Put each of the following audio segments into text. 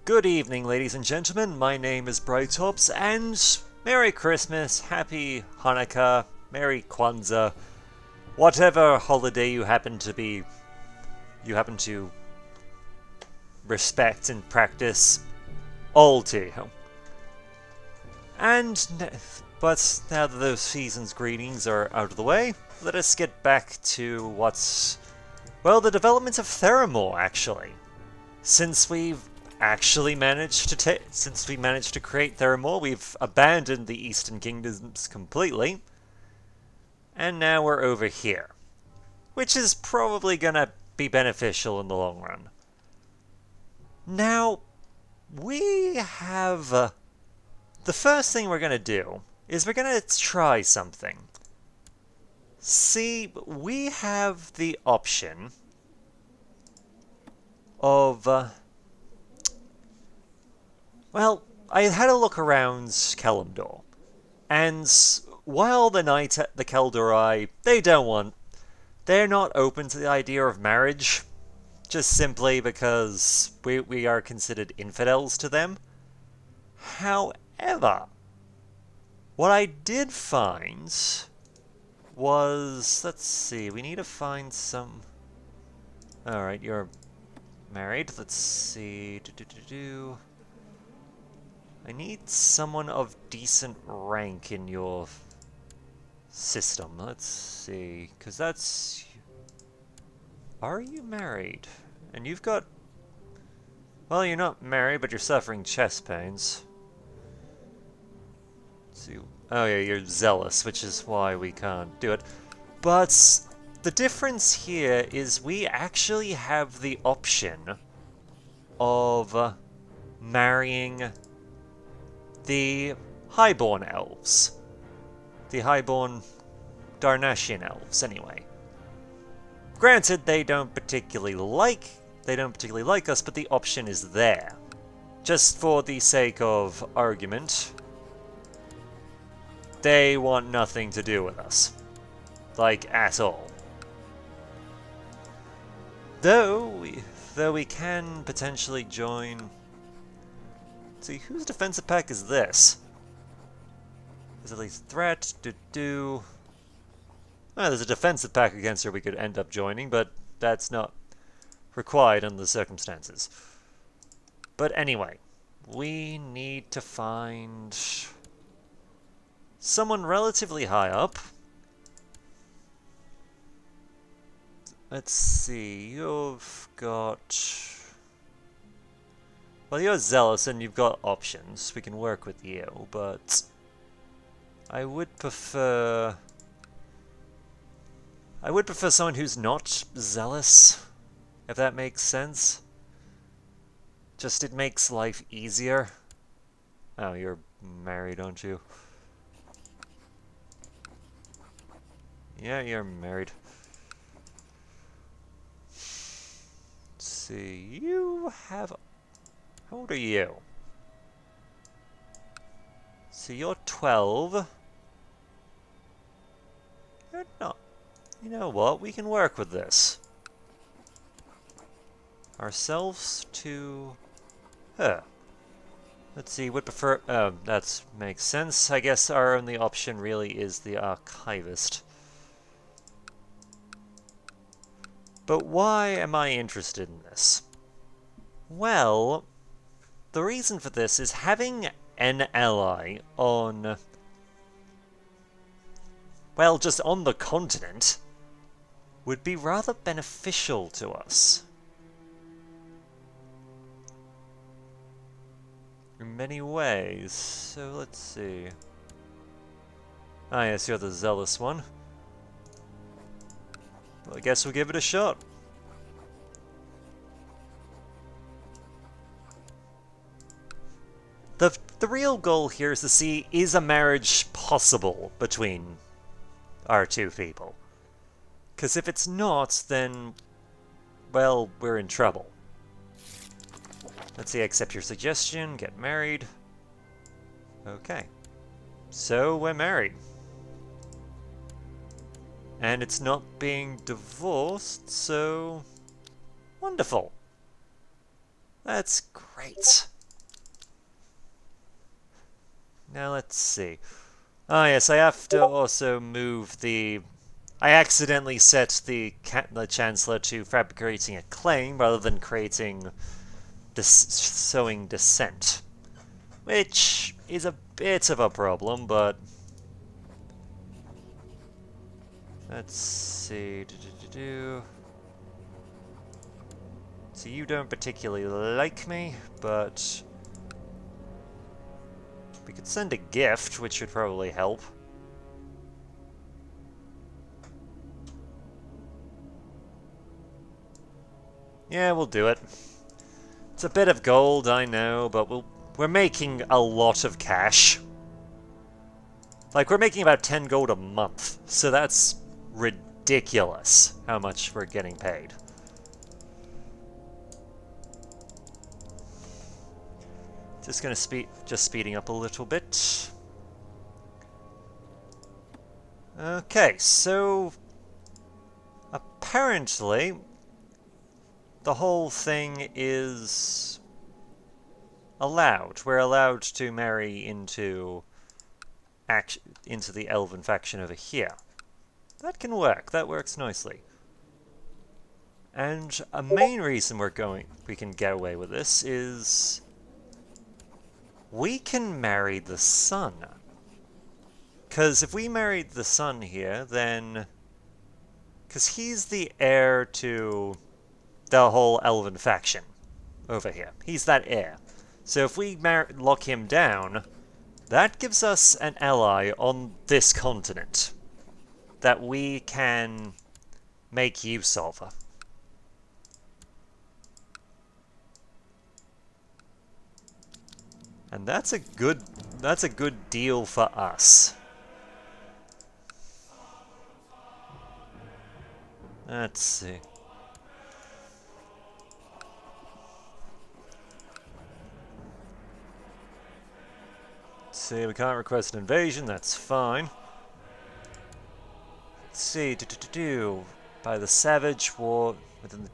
Good evening, ladies and gentlemen. My name is Brightops, and Merry Christmas, Happy Hanukkah, Merry Kwanzaa, whatever holiday you happen to respect and practice, all to you. But now that those season's greetings are out of the way, let us get back to the development of Theramore, actually. Since we managed to create Theramore, we've abandoned the Eastern Kingdoms completely, and now we're over here, which is probably gonna be beneficial in the long run. Now, we have... the first thing we're gonna do is we're gonna try something. See, we have the option of... well, I had a look around Kalimdor, and while the Kaldorei, they're not open to the idea of marriage, just simply because we are considered infidels to them. However, what I did find was, let's see, we need to find some... Alright, you're married, let's see, I need someone of decent rank in your system. Let's see, because that's... Are you married? And you've got... Well, you're not married, but you're suffering chest pains. Let's see. Oh yeah, you're zealous, which is why we can't do it. But the difference here is we actually have the option of marrying the Highborn Elves. The Highborn Darnashian Elves, anyway. Granted, they don't particularly like us, but the option is there. Just for the sake of argument, they want nothing to do with us. Like, at all. Though we can potentially join... See, whose defensive pack is this? There's at least threat, Oh, there's a defensive pack against her we could end up joining, but that's not required under the circumstances. But anyway, we need to find someone relatively high up. Let's see, you've got... Well, you're zealous and you've got options. We can work with you, but I would prefer someone who's not zealous, if that makes sense. Just it makes life easier. Oh, you're married, aren't you? Yeah, you're married. Let's see, you have... How old are you? So you're 12. You're not. You know what? We can work with this. Ourselves to her. Let's see, would prefer... Oh, that makes sense. I guess our only option really is the Archivist. But why am I interested in this? Well... The reason for this is having an ally on... well, just on the continent would be rather beneficial to us. In many ways. So let's see. Ah yes, you're the zealous one. Well, I guess we'll give it a shot. The real goal here is to see, is a marriage possible between our two people? Because if it's not, then, well, we're in trouble. Let's see, accept your suggestion, get married. Okay. So, we're married. And it's not being divorced, so... Wonderful. That's great. Now let's see. Ah, yes, I have to also move the... I accidentally set the Chancellor to fabricating a claim rather than creating... sowing dissent. Which is a bit of a problem, but... Let's see... So you don't particularly like me, but... We could send a gift, which would probably help. Yeah, we'll do it. It's a bit of gold, I know, but we're making a lot of cash. Like, we're making about 10 gold a month, so that's ridiculous how much we're getting paid. Just gonna speeding up a little bit. Okay, so apparently the whole thing is allowed. We're allowed to marry into the elven faction over here. That can work. That works nicely. And a main reason we can get away with this is we can marry the sun. Because if we married the sun here, then... Because he's the heir to the whole elven faction over here. He's that heir. So if we lock him down, that gives us an ally on this continent that we can make use of. And that's a good deal for us. Let's see. See, we can't request an invasion, that's fine. Let's see, by the Savage War within the...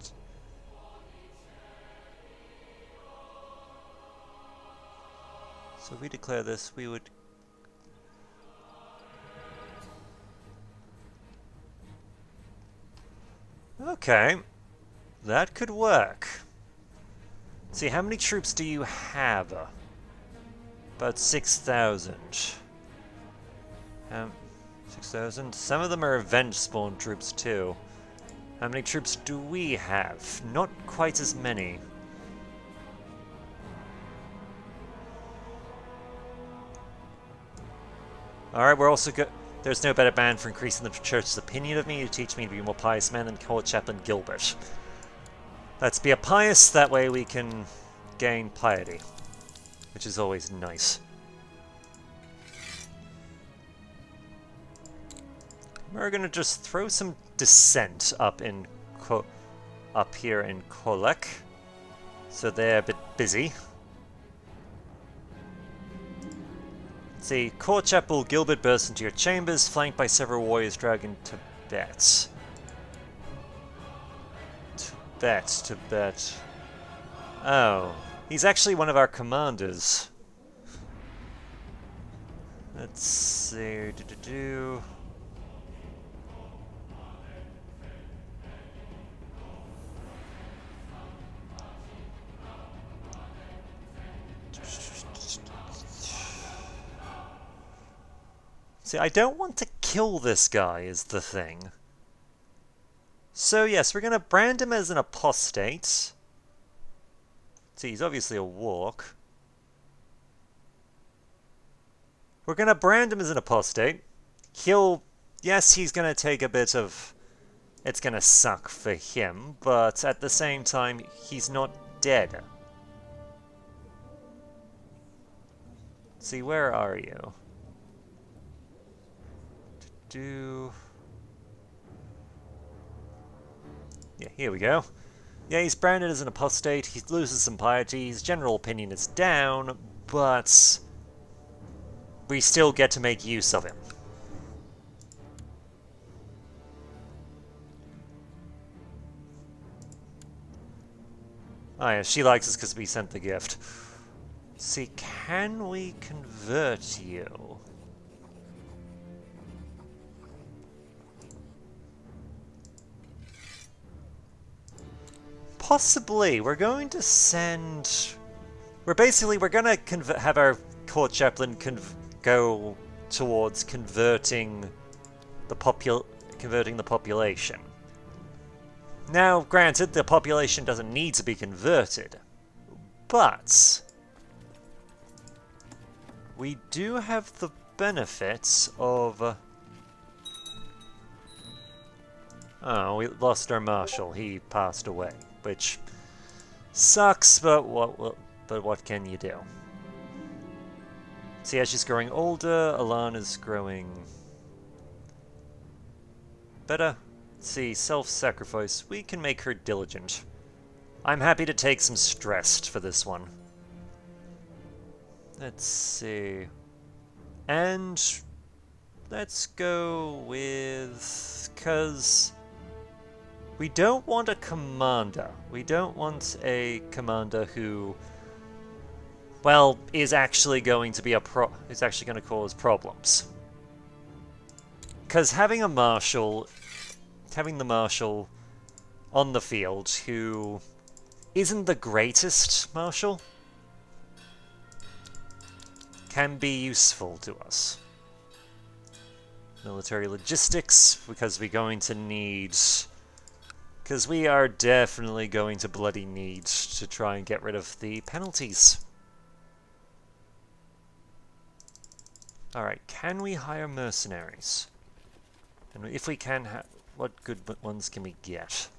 So if we declare this, we would... Okay, that could work. See, how many troops do you have? About 6,000. 6,000? Some of them are event spawn troops too. How many troops do we have? Not quite as many. Alright, we're also good. There's no better man for increasing the church's opinion of me to teach me to be a more pious man than Court Chaplain Gilbert. Let's be a pious, that way we can gain piety. Which is always nice. We're gonna just throw some dissent up here in Kolek. So they're a bit busy. Let's see, Court Chapel Gilbert bursts into your chambers, flanked by several warriors dragging Tibet. Tibet. Oh. He's actually one of our commanders. Let's see. See, I don't want to kill this guy, is the thing. So yes, we're gonna brand him as an apostate. See, he's obviously a walk. We're gonna brand him as an apostate. Yes, he's gonna take a bit of... It's gonna suck for him, but at the same time, he's not dead. See, where are you? Yeah, here we go. Yeah, he's branded as an apostate, he loses some piety, his general opinion is down, but we still get to make use of him. Oh yeah, she likes us because we sent the gift. See, can we convert you? Possibly. We're going to send... we're gonna have our court chaplain go towards converting the population. Now, granted, the population doesn't need to be converted, but we do have the benefits of... oh, we lost our marshal. He passed away, which sucks, but what can you do? See, as she's growing older, Alana's growing better. See, self-sacrifice. We can make her diligent. I'm happy to take some stress for this one. Let's see. And let's go with... because we don't want a commander. We don't want a commander who, well, is actually going to be is actually going to cause problems. Because having the marshal on the field who isn't the greatest marshal can be useful to us. Military logistics, because we're going to need... because we are definitely going to bloody need to try and get rid of the penalties. Alright, can we hire mercenaries? And if we can, what good ones can we get?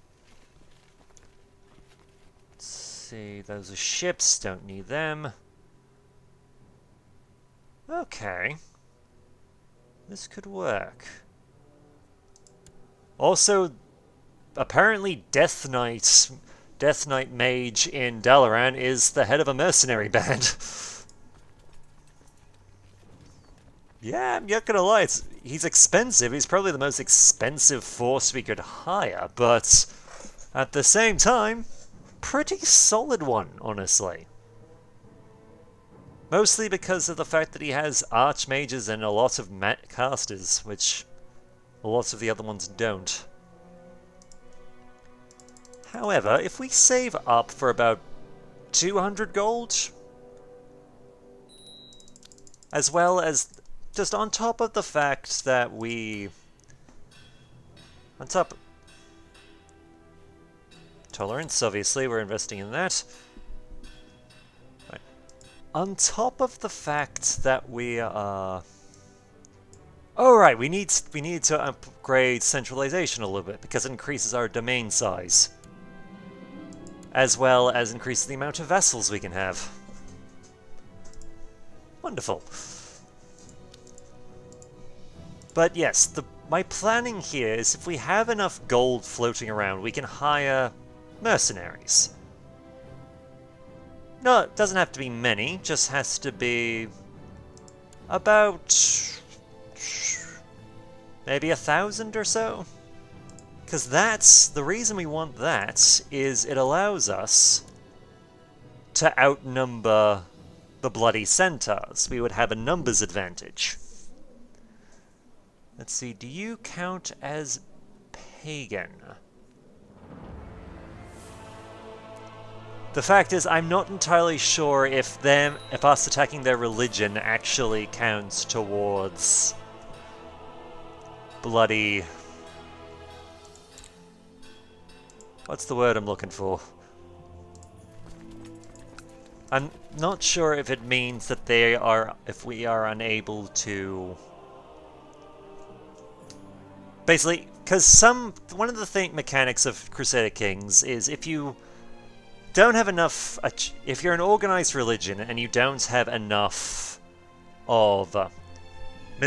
Let's see, those are ships, don't need them. Okay. This could work. Also, apparently Death Knight Mage in Dalaran is the head of a mercenary band. Yeah, I'm not gonna lie, he's expensive. He's probably the most expensive force we could hire, but at the same time, pretty solid one, honestly. Mostly because of the fact that he has archmages and a lot of casters, which a lot of the other ones don't. However, if we save up for about 200 gold, as well as just on top of the fact that tolerance, obviously, we're investing in that. Right. On top of the fact that we are... oh, right, we need to upgrade centralization a little bit, because it increases our domain size. As well as increases the amount of vessels we can have. Wonderful. But yes, my planning here is if we have enough gold floating around, we can hire mercenaries. No, it doesn't have to be many, just has to be about maybe 1,000 or so. Because that's the reason we want that is it allows us to outnumber the bloody centaurs. We would have a numbers advantage. Let's see, do you count as pagan? The fact is, I'm not entirely sure if us attacking their religion actually counts towards bloody... what's the word I'm looking for? I'm not sure if it means that if we are unable to... basically, because one of the mechanics of Crusader Kings is if you don't have enough... if you're an organized religion and you don't have enough of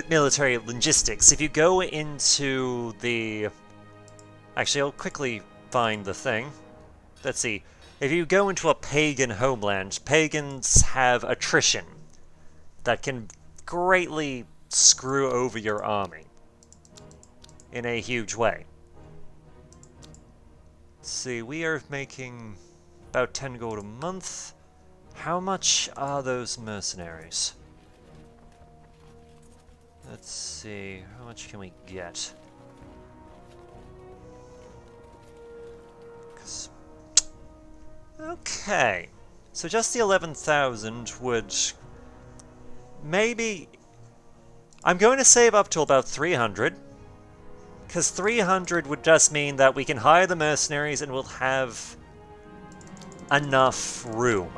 military logistics, if you go into the... actually, I'll quickly find the thing. Let's see. If you go into a pagan homeland, pagans have attrition that can greatly screw over your army in a huge way. Let's see, we are making about 10 gold a month. How much are those mercenaries? Let's see, how much can we get? 'Cause- okay, so just the 11,000 would maybe... I'm going to save up to about 300, because 300 would just mean that we can hire the mercenaries and we'll have enough room.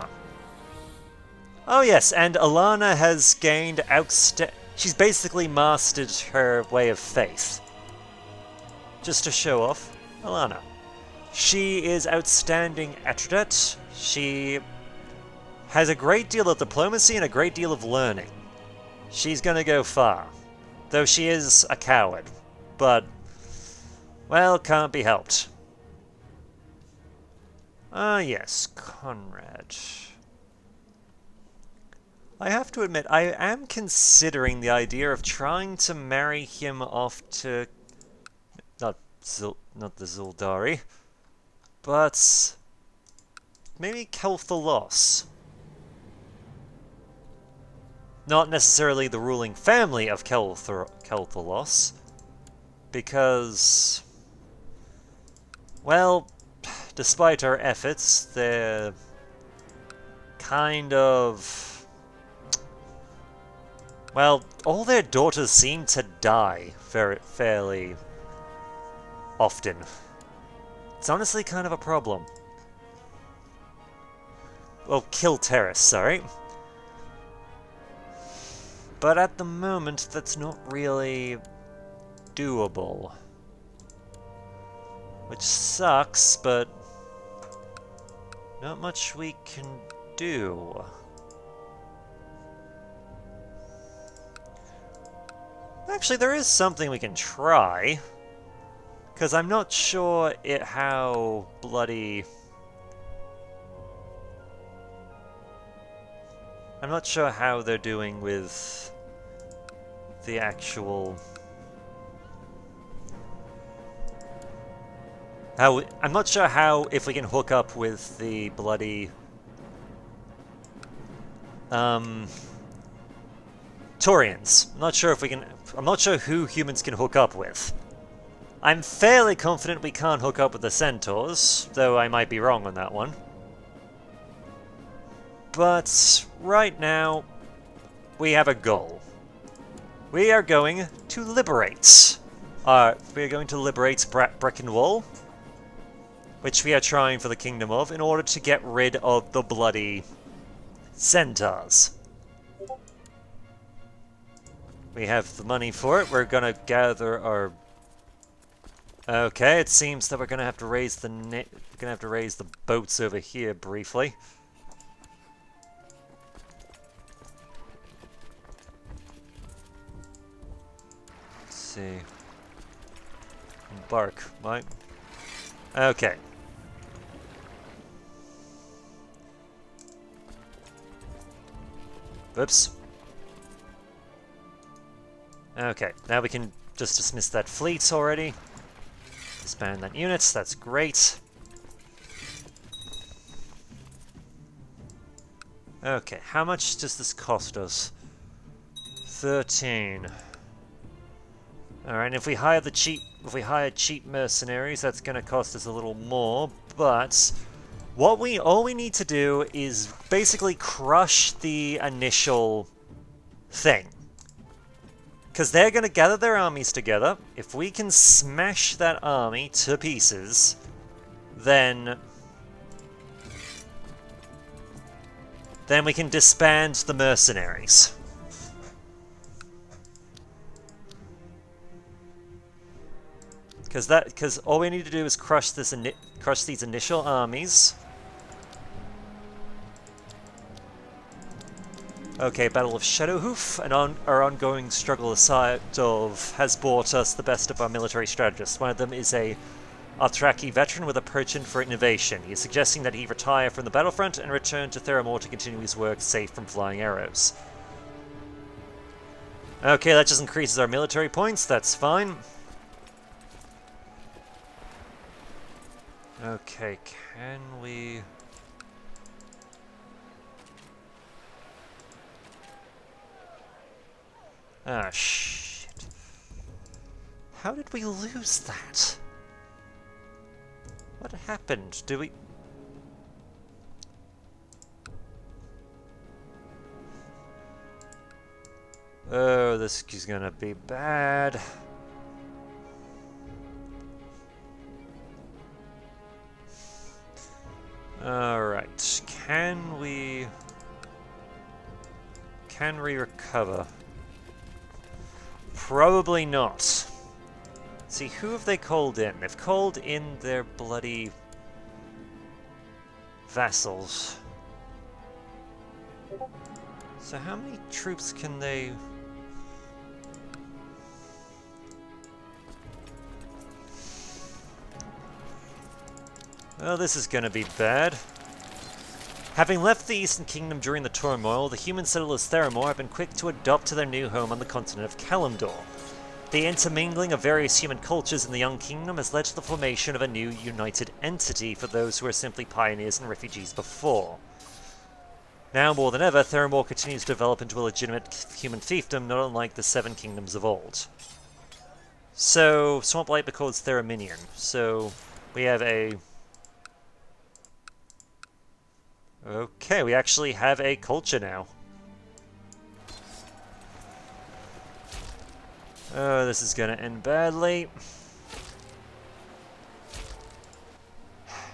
Oh yes, and Alana has gained she's basically mastered her way of faith. Just to show off, Alana. She is outstanding at it. She has a great deal of diplomacy and a great deal of learning. She's gonna go far. Though she is a coward. But, well, can't be helped. Ah, yes, Conrad. I have to admit, I am considering the idea of trying to marry him off to... not the Zuldari, but maybe Kel'Thalos. Not necessarily the ruling family of Kel'Thalos, because, well, despite our efforts, they're kind of... well, all their daughters seem to die fairly often. It's honestly kind of a problem. Well, kill Terrace, sorry. But at the moment, that's not really doable. Which sucks, but not much we can do. Actually, there is something we can try. Because I'm not sure how bloody... I'm not sure how they're doing with the actual... I'm not sure if we can hook up with the bloody... Taurians. I'm not sure if we can... I'm not sure who humans can hook up with. I'm fairly confident we can't hook up with the Centaurs, though I might be wrong on that one. But right now, we have a goal. We are going to liberate. We are going to liberate Breckenwall, which we are trying for the Kingdom of, in order to get rid of the bloody Centaurs. We have the money for it. We're gonna gather our... okay, it seems that we're gonna have to raise the boats over here briefly. Let's see. Embark, right? Okay. Whoops. Okay, now we can just dismiss that fleet already. Disband that unit, that's great. Okay, how much does this cost us? 13. Alright, if we hire cheap mercenaries, that's gonna cost us a little more, but all we need to do is basically crush the initial thing. Because they're going to gather their armies together. If we can smash that army to pieces, then we can disband the mercenaries. Because all we need to do is crush these initial armies. Okay, Battle of Shadowhoof, and our ongoing struggle aside has brought us the best of our military strategists. One of them is a Alterac veteran with a penchant for innovation. He is suggesting that he retire from the battlefront and return to Theramore to continue his work safe from flying arrows. Okay, that just increases our military points, that's fine. Okay, can we... Ah, shit. How did we lose that? What happened? Do we... Oh, this is gonna be bad. Alright, can we recover? Probably not. See, who have they called in? They've called in their bloody vassals. So how many troops can they... Well, this is gonna be bad. Having left the Eastern Kingdom during the turmoil, the human settlers Theramore have been quick to adopt to their new home on the continent of Kalimdor. The intermingling of various human cultures in the young kingdom has led to the formation of a new united entity for those who were simply pioneers and refugees before. Now more than ever, Theramore continues to develop into a legitimate human fiefdom, not unlike the Seven Kingdoms of old. So, Swamp Light becomes Theraminian. So, we have a... Okay, we actually have a culture now. Oh, this is gonna end badly.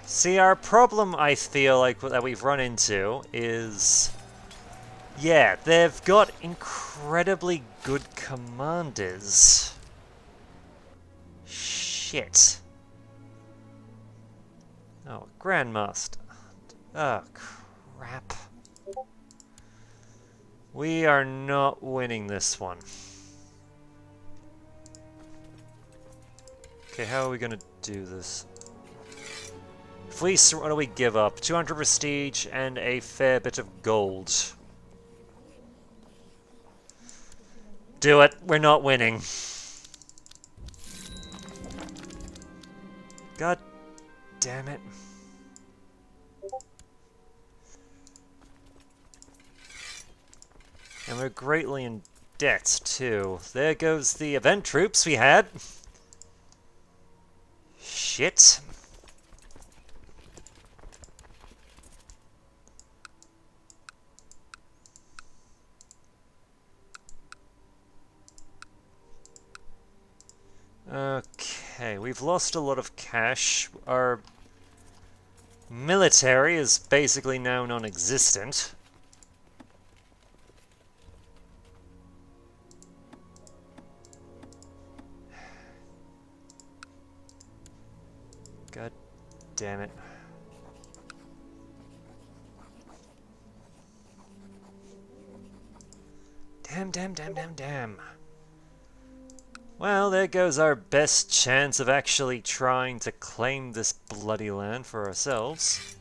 See, our problem, I feel like, that we've run into is... Yeah, they've got incredibly good commanders. Shit. Oh, Grandmaster. Oh, crap. We are not winning this one. Okay, how are we gonna do this? If we... what do we give up? 200 prestige and a fair bit of gold. Do it. We're not winning. God damn it. And we're greatly in debt, too. There goes the event troops we had. Shit. Okay, we've lost a lot of cash. Our military is basically now non-existent. God damn it. Damn. Well, there goes our best chance of actually trying to claim this bloody land for ourselves.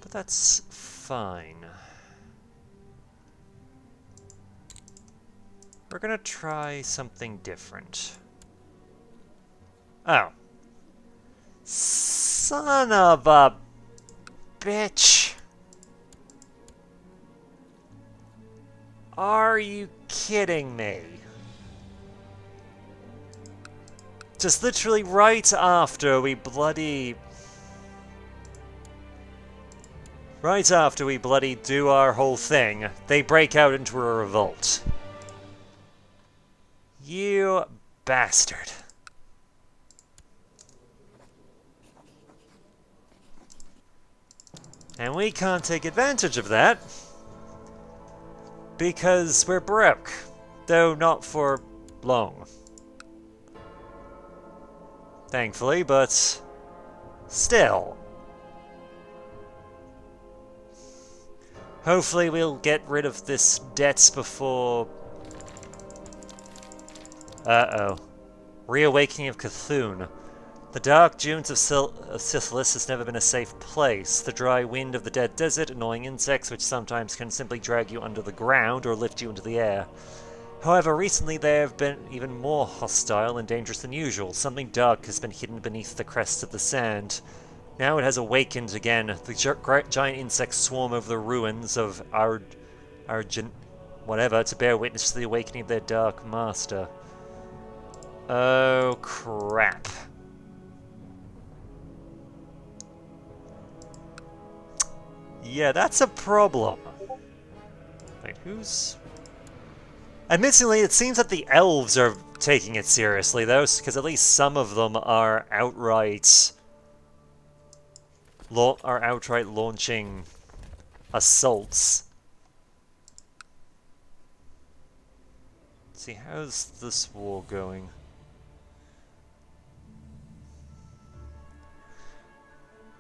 But that's fine. We're gonna try something different. Oh. Son of a bitch. Are you kidding me? Just literally right after we bloody... Right after we bloody do our whole thing, they break out into a revolt. You bastard. And we can't take advantage of that because we're broke, though not for long. Thankfully, but still. Hopefully we'll get rid of this debt before... Uh-oh. Reawakening of Cthulhu. The dark dunes of Sithlis has never been a safe place. The dry wind of the dead desert, annoying insects which sometimes can simply drag you under the ground or lift you into the air. However, recently they have been even more hostile and dangerous than usual. Something dark has been hidden beneath the crests of the sand. Now it has awakened again. The giant insects swarm over the ruins of whatever, to bear witness to the awakening of their Dark Master. Oh, crap. Yeah, that's a problem. Wait, who's... Admittedly, it seems that the elves are taking it seriously, though, because at least some of them are outright launching assaults. Let's see, how's this war going?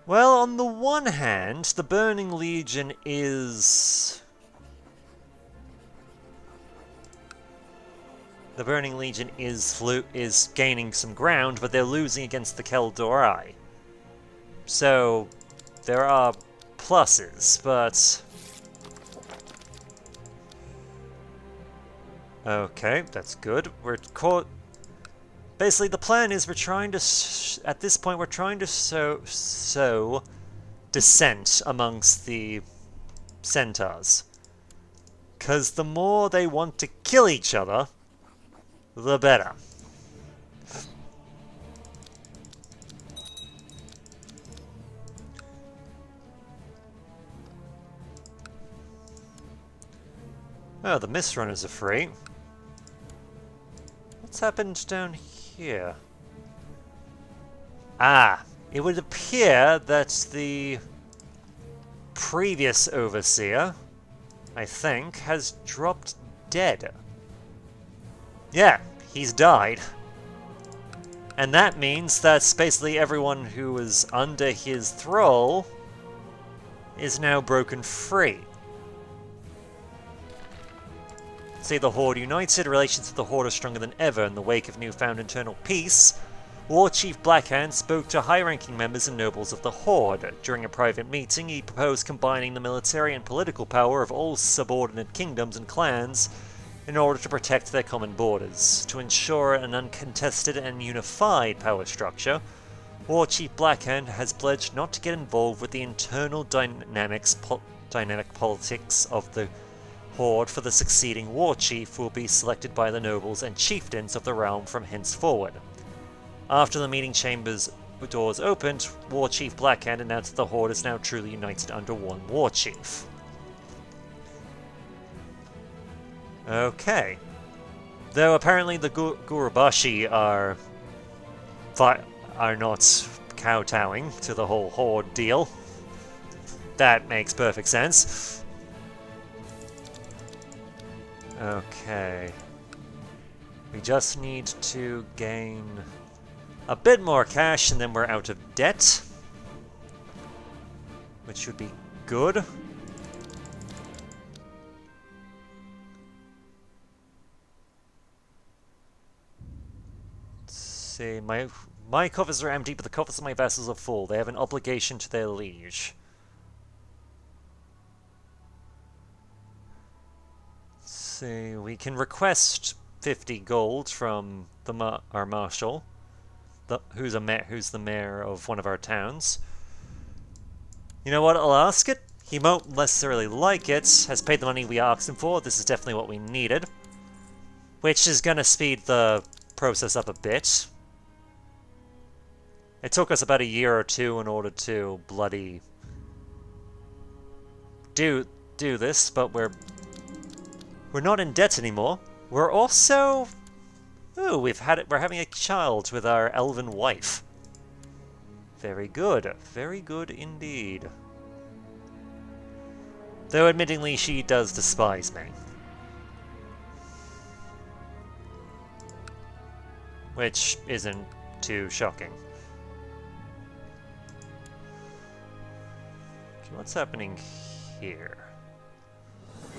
Well, on the one hand, the Burning Legion is... The Burning Legion is gaining some ground, but they're losing against the Kel'Dorai. So, there are pluses, but... Okay, that's good. We're caught... Basically, the plan is we're trying to... At this point, we're trying to sow dissent amongst the centaurs. Because the more they want to kill each other, the better. Oh, the Mist Runners are free. What's happened down here? Ah, it would appear that the previous Overseer, I think, has dropped dead. Yeah, he's died. And that means that basically everyone who was under his thrall is now broken free. See the Horde united, relations with the Horde are stronger than ever. In the wake of newfound internal peace, War Chief Blackhand spoke to high-ranking members and nobles of the Horde. During a private meeting, he proposed combining the military and political power of all subordinate kingdoms and clans in order to protect their common borders. To ensure an uncontested and unified power structure, War Chief Blackhand has pledged not to get involved with the internal dynamic politics of the Horde, for the succeeding War Chief will be selected by the nobles and chieftains of the realm from henceforward. After the meeting chamber's doors opened, War Chief Blackhand announced that the Horde is now truly united under one War Chief. Okay. Though apparently the Gurubashi are not kowtowing to the whole Horde deal. That makes perfect sense. Okay. We just need to gain a bit more cash and then we're out of debt. Which would be good. Let's see, my coffers are empty, but the coffers of my vassals are full. They have an obligation to their liege. See, we can request 50 gold from our marshal, who's the mayor of one of our towns. You know what? I'll ask it. He won't necessarily like it. Has paid the money we asked him for. This is definitely what we needed, which is gonna speed the process up a bit. It took us about a year or two in order to bloody do this, but we're not in debt anymore. We're also... Ooh, we're having a child with our elven wife. Very good. Very good indeed. Though admittingly she does despise me. Which isn't too shocking. Okay, what's happening here?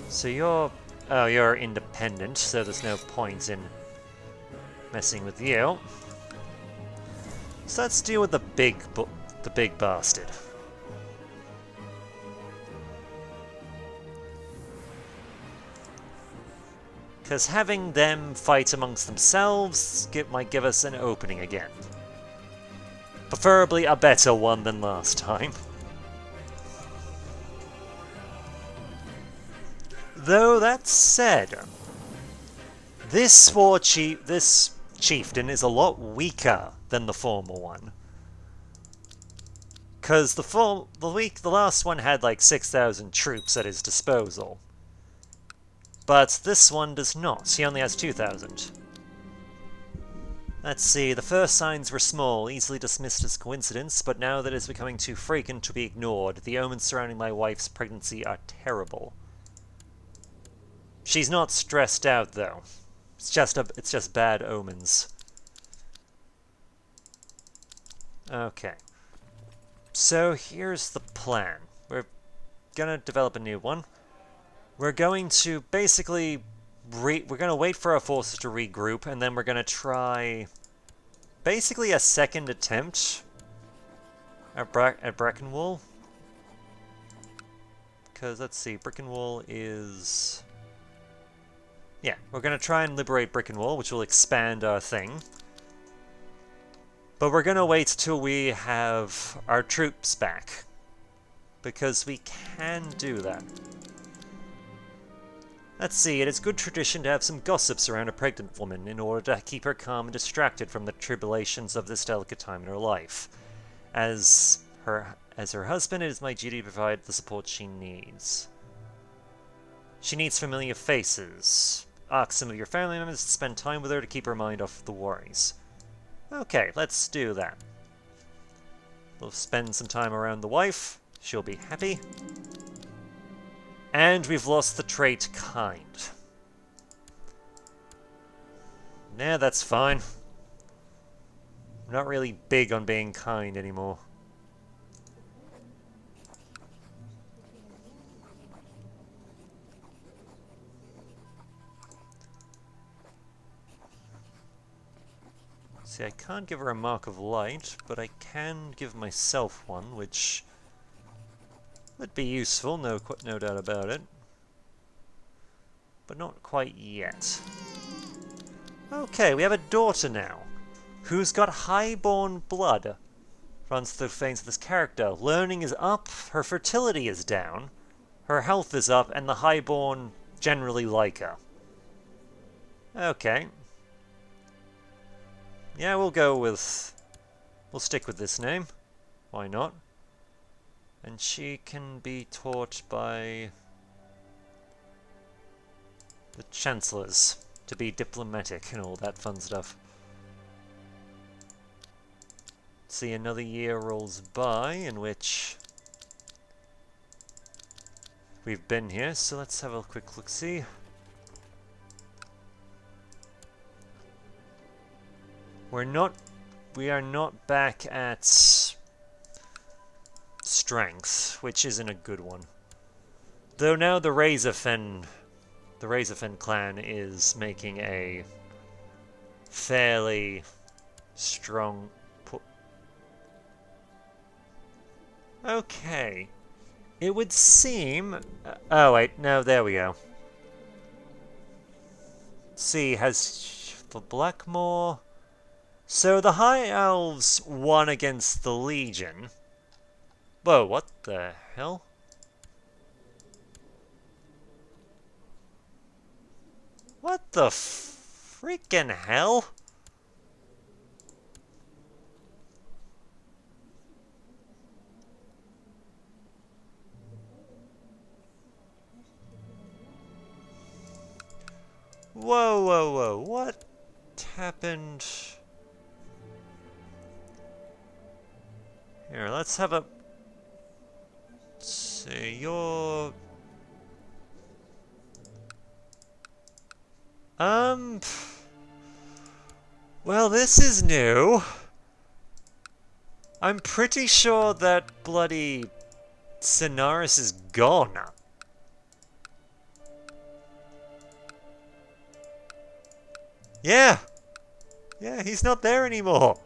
So you're independent, so there's no point in messing with you. So let's deal with the big bastard. Because having them fight amongst themselves might give us an opening again. Preferably a better one than last time. Though that said, this chieftain is a lot weaker than the former one. Because the last one had like 6,000 troops at his disposal. But this one does not. He only has 2,000. Let's see, the first signs were small, easily dismissed as coincidence, but now that it is becoming too frequent to be ignored, the omens surrounding my wife's pregnancy are terrible. She's not stressed out, though. It's just bad omens. Okay. So here's the plan. We're gonna develop a new one. We're going to basically we're gonna wait for our forces to regroup, and then we're gonna try basically a second attempt at Breckenwall. Because let's see, Breckenwall is... Yeah, we're gonna try and liberate Breckenwall, which will expand our thing. But we're gonna wait till we have our troops back, because we can do that. Let's see, it is good tradition to have some gossips around a pregnant woman in order to keep her calm and distracted from the tribulations of this delicate time in her life. As her husband, it is my duty to provide the support she needs. She needs familiar faces. Ask some of your family members to spend time with her to keep her mind off the worries. Okay, let's do that. We'll spend some time around the wife. She'll be happy. And we've lost the trait kind. Nah, that's fine. I'm not really big on being kind anymore. See, I can't give her a mark of light, but I can give myself one, which would be useful, no doubt about it. But not quite yet. Okay, we have a daughter now, who's got highborn blood. Runs through the veins of this character. Learning is up, her fertility is down, her health is up, and the highborn generally like her. Okay. Yeah, we'll stick with this name. Why not? And she can be taught by the chancellors to be diplomatic and all that fun stuff. See, another year rolls by in which we've been here, so let's have a quick look-see. We are not back at strength, which isn't a good one. Though now the Razorfen clan is making a fairly strong Okay. It would seem... oh wait, no, there we go. See, has the Blackmoor... So the High Elves won against the Legion. Whoa, what the hell? What the freaking hell? Whoa, whoa, whoa, what happened? Here, let's have a... Let's see, you're... Well, this is new. I'm pretty sure that bloody Sonaris is gone. Yeah! Yeah, he's not there anymore.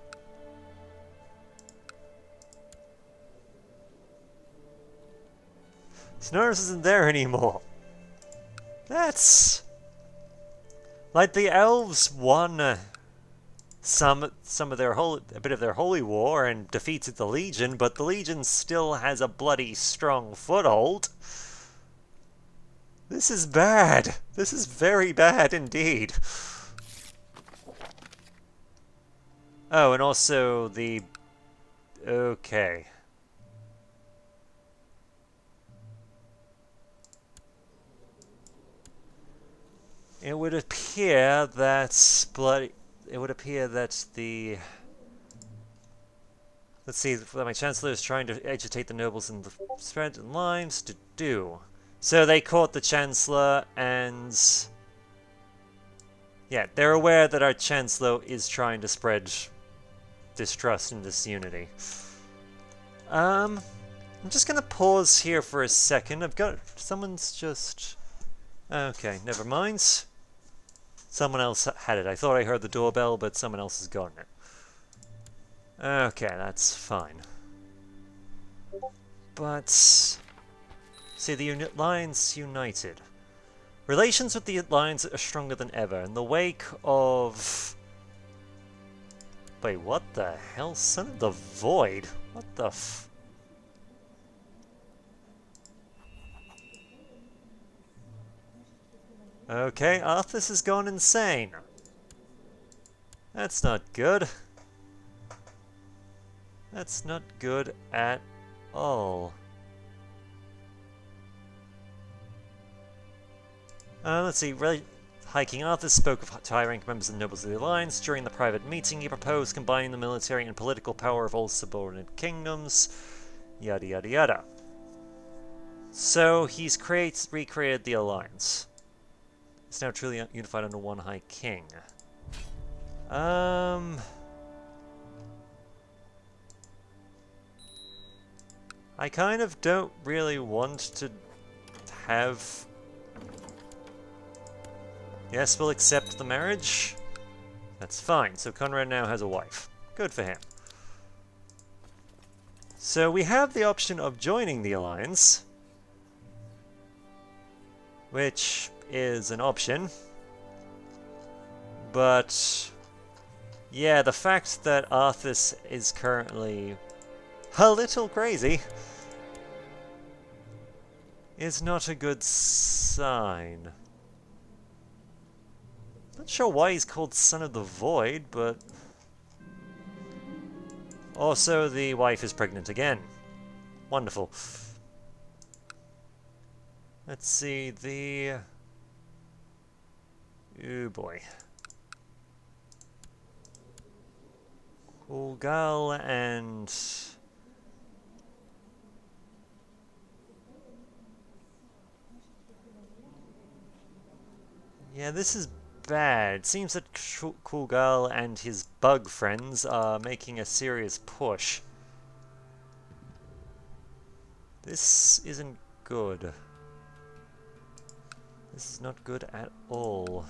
Sonaris isn't there anymore. That's... like the elves won some of their a bit of their holy war and defeated the Legion, but the Legion still has a bloody strong foothold. This is bad. This is very bad indeed. Oh, and also the... Okay. It would appear that It would appear that the... Let's see, my Chancellor is trying to agitate the nobles in the spread lines to do. So they caught the Chancellor and... Yeah, they're aware that our Chancellor is trying to spread distrust and disunity. I'm just gonna pause here for a second. I've got... Someone's just... Okay, never mind. Someone else had it. I thought I heard the doorbell, but someone else has gotten it. Okay, that's fine. But... See, the Alliance united. Relations with the Alliance are stronger than ever. In the wake of... Wait, what the hell? Son of the Void? What the f... Okay, Arthas has gone insane. That's not good. That's not good at all. Let's see. Hiking Arthas spoke to high-rank members and nobles of the Alliance. During the private meeting, he proposed combining the military and political power of all subordinate kingdoms. Yada yada yada. So he's recreated the Alliance. It's now truly unified under one High King. I kind of don't really want to have... Yes, we'll accept the marriage. That's fine. So Conrad now has a wife. Good for him. So we have the option of joining the Alliance, which is an option. But yeah, the fact that Arthas is currently a little crazy is not a good sign. Not sure why he's called Son of the Void, but... Also, the wife is pregnant again. Wonderful. Let's see, the... Oh boy. Ulgal and... Yeah, this is bad. Seems that Kulgal and his bug friends are making a serious push. This isn't good. This is not good at all.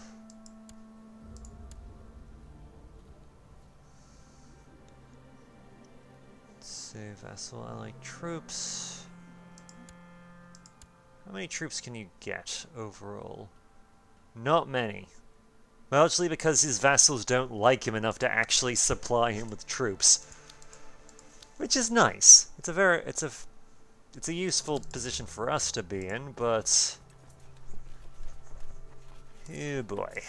Let's say vassal allied troops. How many troops can you get overall? Not many. Largely because his vassals don't like him enough to actually supply him with troops. Which is nice. It's a useful position for us to be in, but... Oh boy.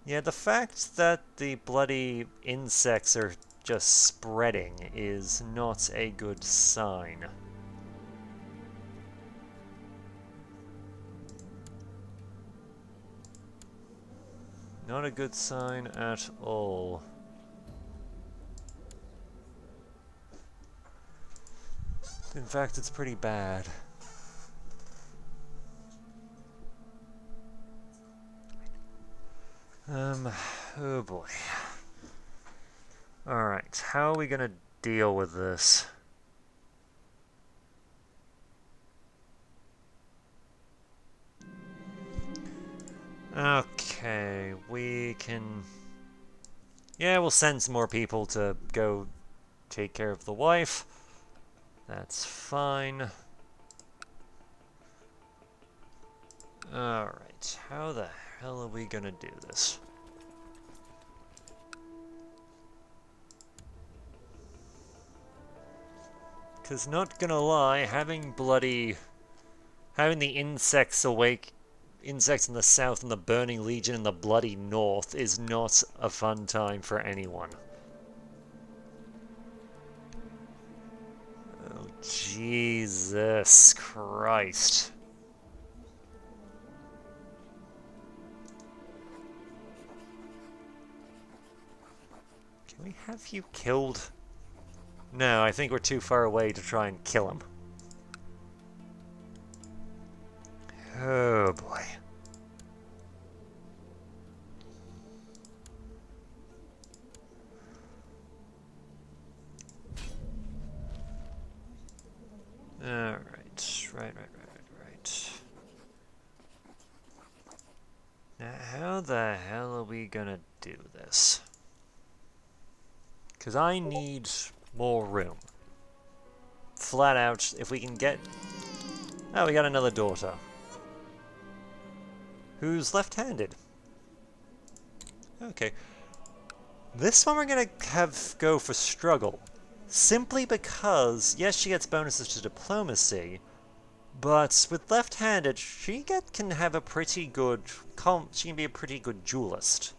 Yeah, the fact that the bloody insects are just spreading is not a good sign. Not a good sign at all. In fact, it's pretty bad. Oh boy. Alright, how are we gonna deal with this? Okay, we can... Yeah, we'll send some more people to go take care of the wife. That's fine. Alright, how the hell are we gonna do this? Because not gonna lie, having the insects awake, insects in the south and the Burning Legion in the bloody north is not a fun time for anyone. Oh, Jesus Christ. Can we have you killed? No, I think we're too far away to try and kill him. Oh boy. Alright, right. Now, how the hell are we gonna do this? Because I need more room. Flat out, if we can get... Oh, we got another daughter. Who's left-handed. Okay. This one we're gonna have go for struggle. Simply because, yes, she gets bonuses to diplomacy, but with left-handed, she can have a pretty good... she can be a pretty good duelist.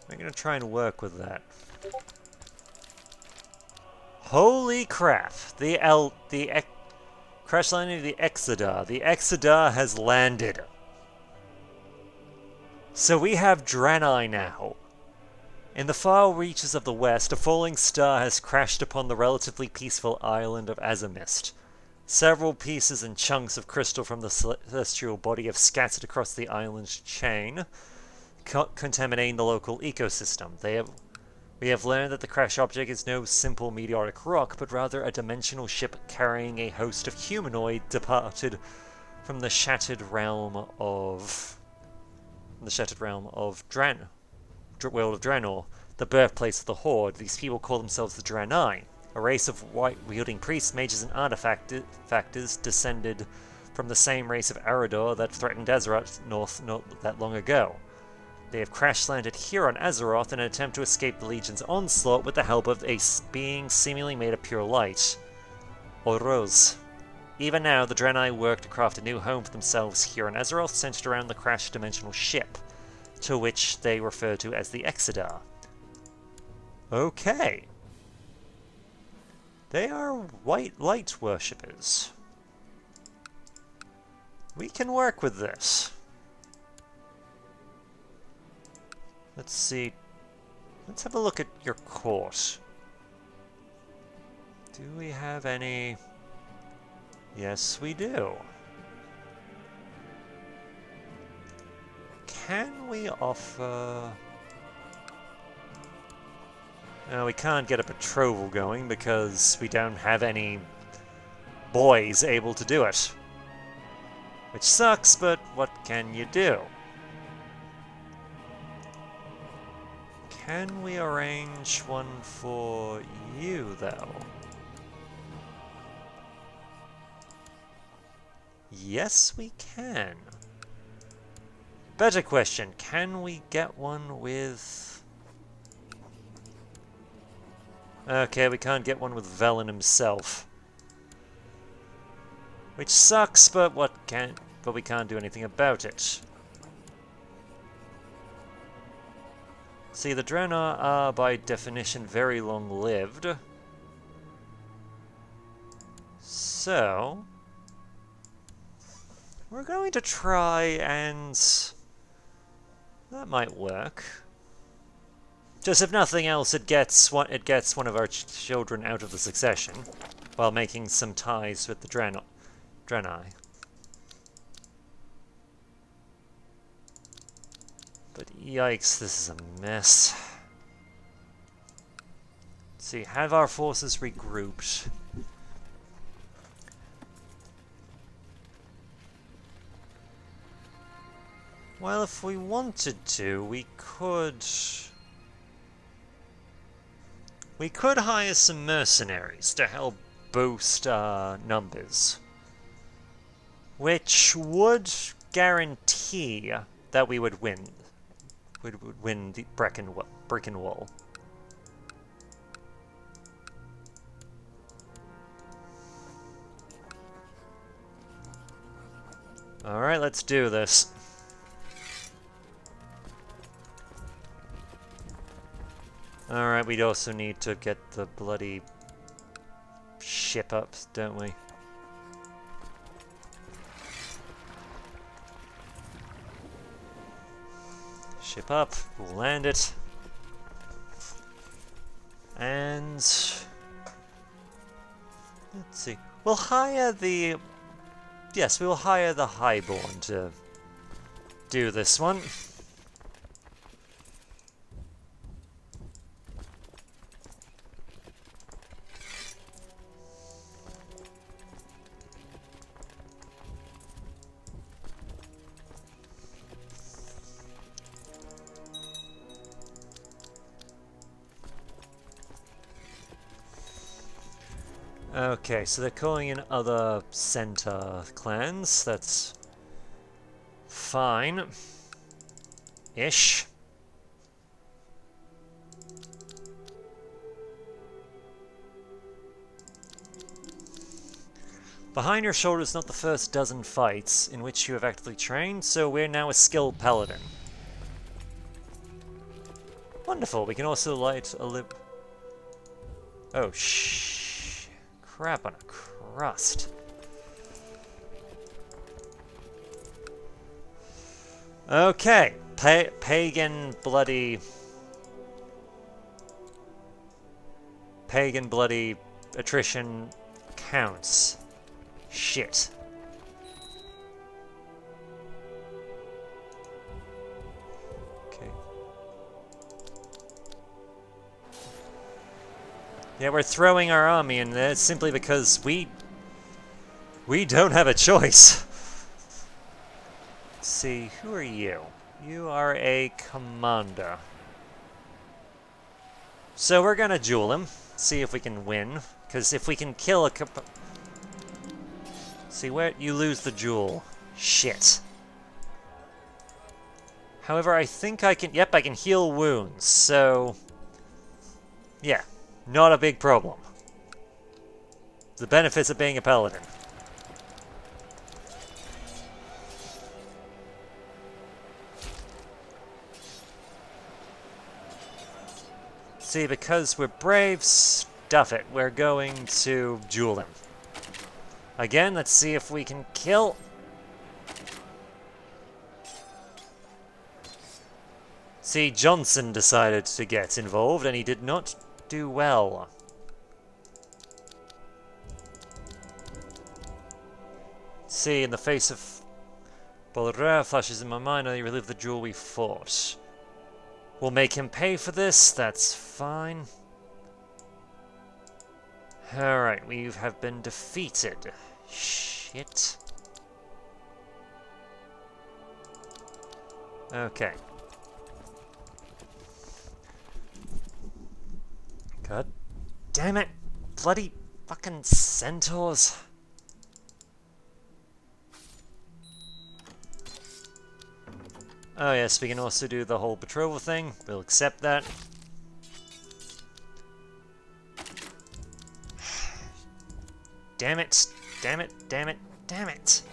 We're gonna try and work with that. Holy crap! Crash landing of the Exodar. The Exodar has landed. So we have Draenei now. In the far reaches of the west, a falling star has crashed upon the relatively peaceful island of Azamist. Several pieces and chunks of crystal from the celestial body have scattered across the island's chain, contaminating the local ecosystem. We have learned that the crash object is no simple meteoric rock, but rather a dimensional ship carrying a host of humanoid departed from the shattered realm of world of Draenor, the birthplace of the Horde. These people call themselves the Draenei, a race of white-wielding priests, mages, and artifactors descended from the same race of Arador that threatened Azeroth not that long ago. They have crash-landed here on Azeroth in an attempt to escape the Legion's onslaught with the help of a being seemingly made of pure light, Oroz. Even now, the Draenei work to craft a new home for themselves here on Azeroth, centered around the crashed dimensional ship, to which they refer to as the Exodar. Okay. They are white light worshippers. We can work with this. Let's see. Let's have a look at your court. Do we have any... Yes, we do. Can we offer... No, we can't get a betrothal going because we don't have any boys able to do it. Which sucks, but what can you do? Can we arrange one for you, though? Yes, we can. Better question, can we get one with... Okay, we can't get one with Velen himself. Which sucks, but we can't do anything about it. See, the Draenei are, by definition, very long-lived. So... we're going to try and... that might work. Just if nothing else, it gets one of our children out of the succession, while making some ties with the Draenei. But yikes, this is a mess. Let's see, have our forces regrouped. Well, if we wanted to, we could hire some mercenaries to help boost our numbers, which would guarantee that we would win. Would win the Brickenwall. Alright, let's do this. Alright, we'd also need to get the bloody ship up, don't we? Ship up, we'll land it. And let's see. We'll hire the... Yes, we will hire the Highborn to do this one. Okay, so they're calling in other centaur clans. That's fine. Ish. Behind your shoulder is not the first dozen fights in which you have actively trained, so we're now a skilled paladin. Wonderful, we can also light a lip. Oh, crap on a crust. Okay, pagan bloody attrition counts. Shit. Okay. Yeah, we're throwing our army in there simply because we don't have a choice. Let's see, who are you? You are a commander. So we're gonna duel him, see if we can win. Because if we can kill a see where you lose the duel. Shit. However, I think I can... Yep, I can heal wounds, so... Yeah, not a big problem. The benefits of being a paladin. See, because we're brave, stuff it. We're going to duel him. Again, let's see if we can kill. See, Johnson decided to get involved, and he did not do well. See, in the face of Bolera flashes in my mind, I relive the duel we fought. We'll make him pay for this, that's fine. Alright, we have been defeated. Shit. Okay. God damn it! Bloody fucking centaurs! Oh yes, we can also do the whole betrothal thing. We'll accept that. Damn it! Damn it! Damn it! Damn it!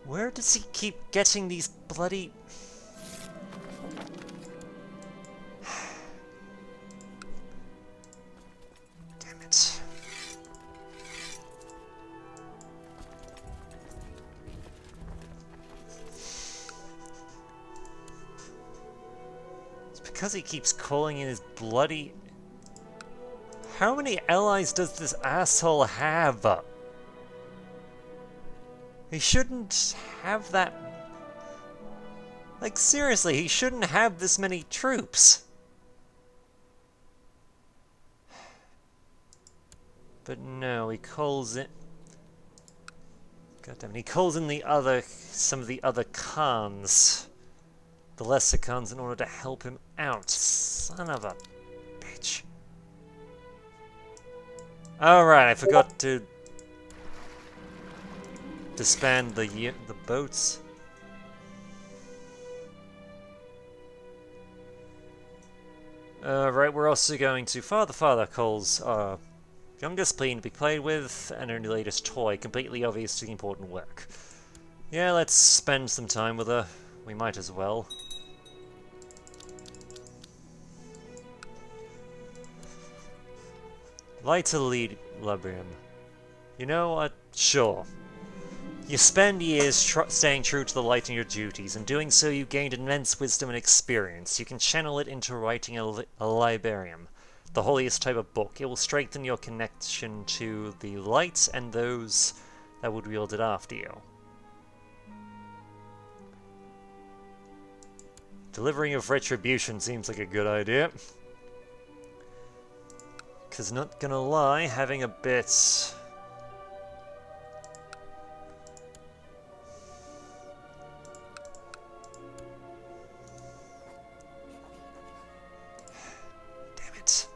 Where does he keep getting these bloody... Damn it. It's because he keeps calling in his bloody... How many allies does this asshole have? He shouldn't have that... Like, seriously, he shouldn't have this many troops. But no, he calls it... God damn it, he calls in some of the other Khans. The lesser Khans in order to help him out. Son of a bitch. Alright, I forgot to disband the boats. Right, we're also going to... Father calls Youngest plane to be played with, and her latest toy, completely obvious to the important work. Yeah, let's spend some time with her. We might as well. Light to lead Librium. You know what? Sure. You spend years staying true to the light in your duties. In doing so, you gained immense wisdom and experience. You can channel it into writing a Libarium, the holiest type of book. It will strengthen your connection to the light and those that would wield it after you. Delivering of retribution seems like a good idea. Because, not gonna lie, having a bit... Damn it.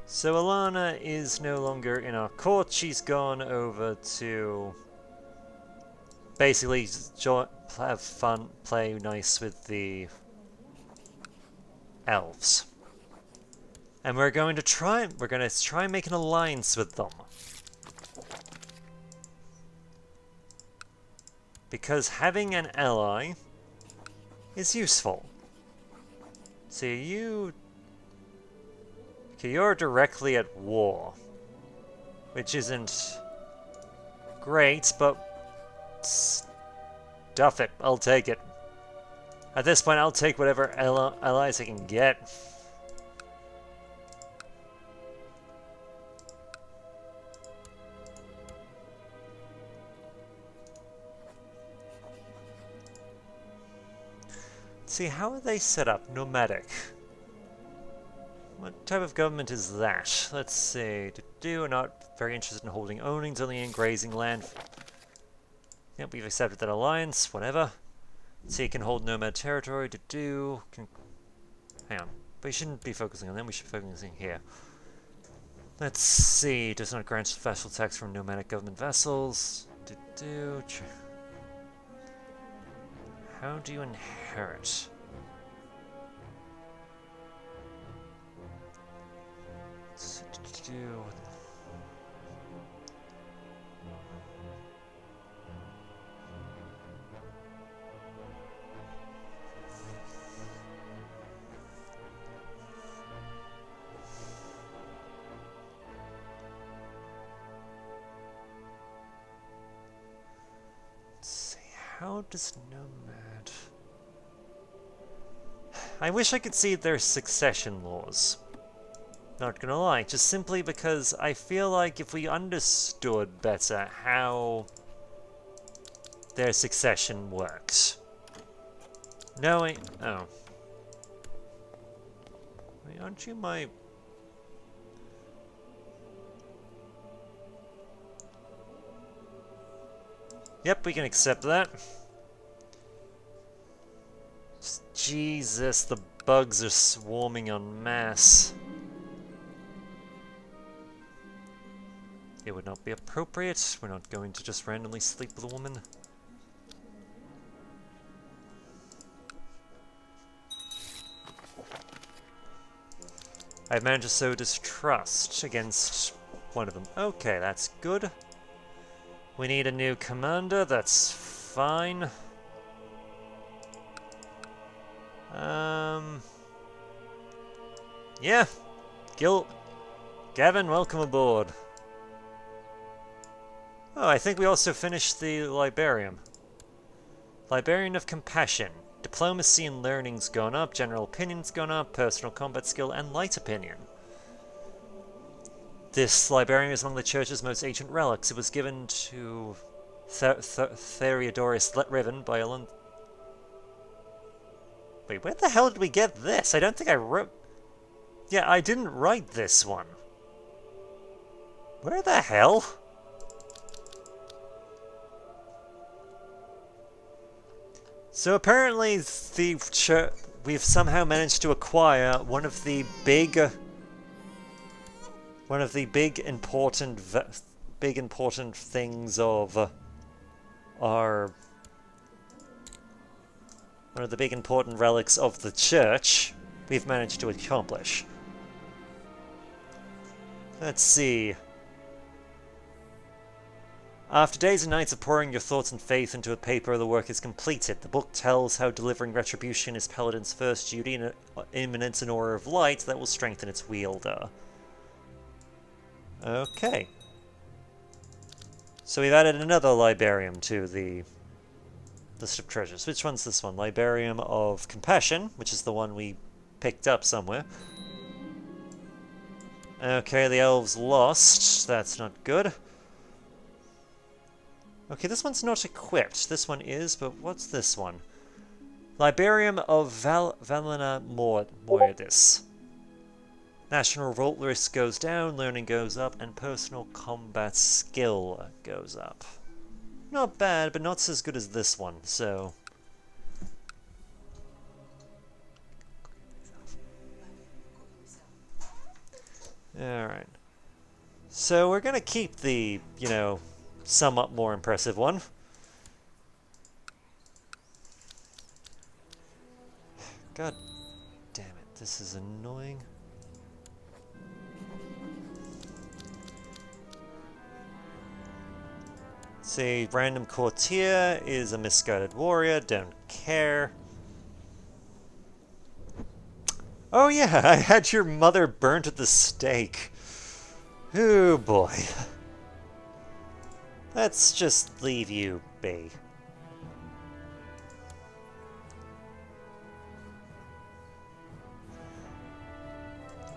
So Alana is no longer in our court. She's gone over to basically have fun, play nice with the elves. And we're going to try and make an alliance with them. Because having an ally is useful. So you're directly at war, which isn't great, but stuff it. I'll take it. At this point, I'll take whatever allies I can get. See, how are they set up? Nomadic. What type of government is that? Let's see. We're not very interested in holding ownings, only in grazing land. Yep, we've accepted that alliance. Whatever. Let's see, can hold nomad territory. Hang on. We shouldn't be focusing on them. We should be focusing here. Let's see. Does not grant special tax from nomadic government vessels. How do you inherit? How does nomad... I wish I could see their succession laws. Not gonna lie, just simply because I feel like if we understood better how their succession works. Knowing... Oh. Wait, aren't you my... Yep, we can accept that. Jesus, the bugs are swarming en masse. It would not be appropriate. We're not going to just randomly sleep with a woman. I've managed to sow distrust against one of them. Okay, that's good. We need a new commander, that's fine. Yeah. Gavin, welcome aboard. Oh, I think we also finished the Libarium. Libarian of Compassion. Diplomacy and learning's gone up, general opinion's gone up, personal combat skill, and light opinion. This Libarium is among the Church's most ancient relics. It was given to Theriodorus Riven by Ellen. Wait, where the hell did we get this? I don't think I wrote... Yeah, I didn't write this one. Where the hell? So apparently we've somehow managed to acquire one of the big important things of our one of the big important relics of the church, we've managed to accomplish. Let's see. After days and nights of pouring your thoughts and faith into a paper, the work is completed. The book tells how delivering retribution is Paladin's first duty and imminence an aura of light that will strengthen its wielder. Okay. So we've added another Libarium to the list of treasures. Which one's this one? Libarium of Compassion, which is the one we picked up somewhere. Okay, the elves lost. That's not good. Okay, this one's not equipped. This one is, but what's this one? Libarium of Valena Mordis. National revolt risk goes down, learning goes up, and personal combat skill goes up. Not bad, but not as good as this one, so... Alright. So we're gonna keep the, you know, somewhat more impressive one. God damn it, this is annoying. See, random courtier is a misguided warrior, don't care. Oh yeah, I had your mother burnt at the stake. Oh boy. Let's just leave you be.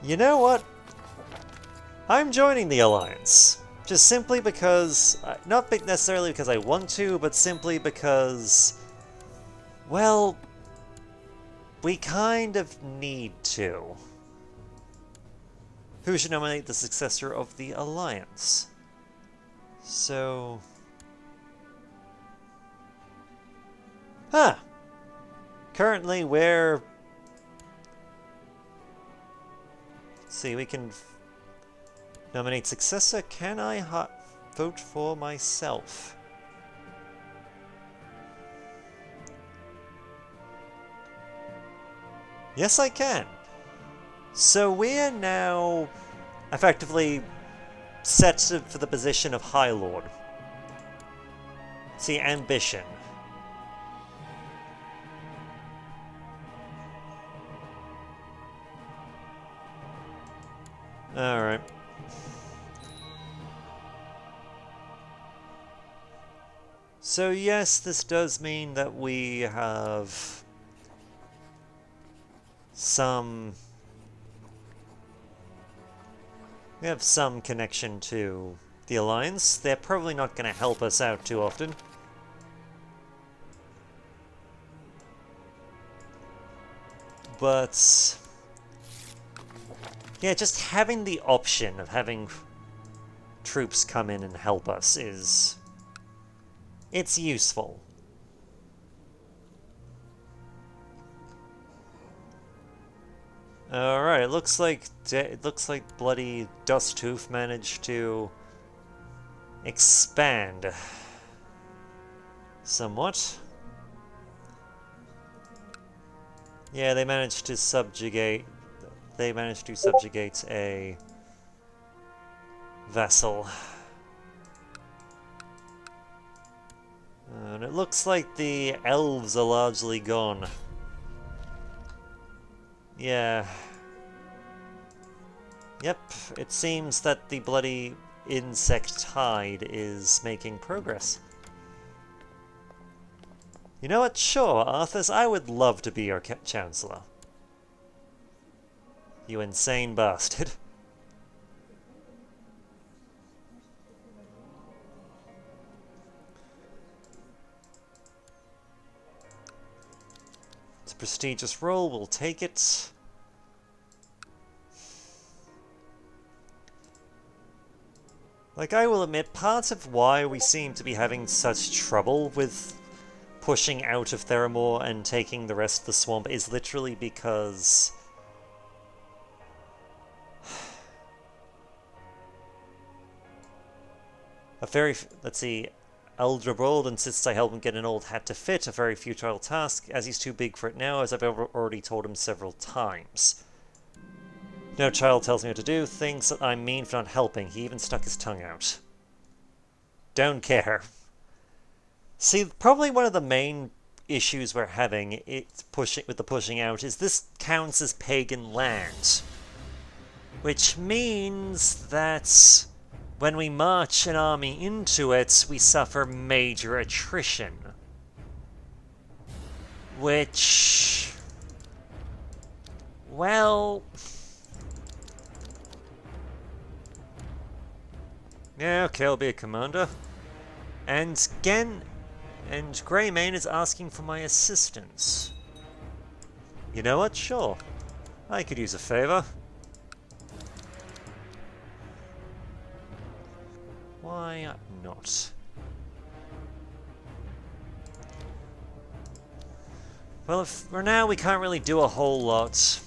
You know what? I'm joining the Alliance. Just simply because... not necessarily because I want to, but simply because... well... we kind of need to. Who should nominate the successor of the Alliance? So... huh! Currently, we're... let's see, we can... nominate successor. Can I vote for myself? Yes, I can. So we're now effectively set for the position of High Lord. See, ambition. Alright. So yes, this does mean that we have some connection to the Alliance. They're probably not going to help us out too often. But yeah, just having the option of having troops come in and help us is... it's useful. Alright, it looks like bloody Dusttooth managed to expand somewhat. Yeah, they managed to subjugate a vassal. And it looks like the elves are largely gone. Yeah. Yep, it seems that the bloody insect tide is making progress. You know what? Sure, Arthas, I would love to be your Chancellor. You insane bastard. It's a prestigious role, we'll take it. Like, I will admit, part of why we seem to be having such trouble with pushing out of Theramore and taking the rest of the swamp is literally because... let's see, Aldrabold insists I help him get an old hat to fit, a very futile task, as he's too big for it now, as I've already told him several times. No child tells me what to do, thinks that I'm mean for not helping. He even stuck his tongue out. Don't care. See, probably one of the main issues we're having with the pushing out is this counts as pagan land. Which means that when we march an army into it, we suffer major attrition. Which... well... yeah, okay, I'll be a commander. And Greymane is asking for my assistance. You know what? Sure. I could use a favor. Why not? Well, for now we can't really do a whole lot.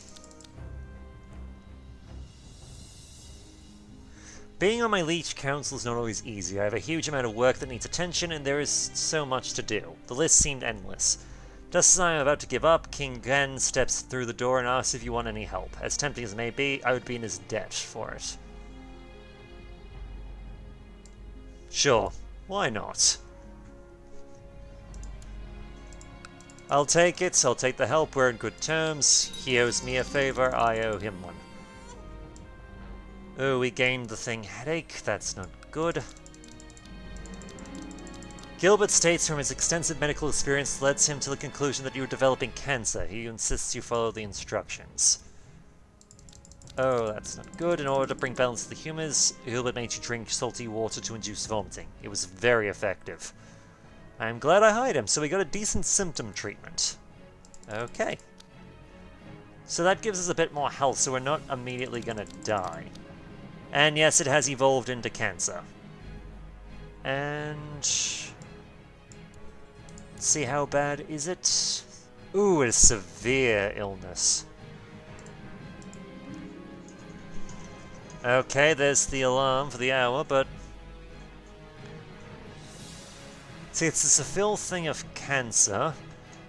Being on my Leech Council is not always easy. I have a huge amount of work that needs attention, and there is so much to do. The list seemed endless. Just as I am about to give up, King Gen steps through the door and asks if you want any help. As tempting as it may be, I would be in his debt for it. Sure, why not? I'll take it, I'll take the help, we're in good terms. He owes me a favor, I owe him one. Oh, we gained the thing headache, that's not good. Gilbert states from his extensive medical experience leads him to the conclusion that you are developing cancer. He insists you follow the instructions. Oh, that's not good. In order to bring balance to the humors, Gilbert made you drink salty water to induce vomiting. It was very effective. I'm glad I hired him, so we got a decent symptom treatment. Okay. So that gives us a bit more health, so we're not immediately gonna die. And yes, it has evolved into cancer. And... let's see, how bad is it? Ooh, it's severe illness. Okay, there's the alarm for the hour, but... see, it's a severe thing of cancer.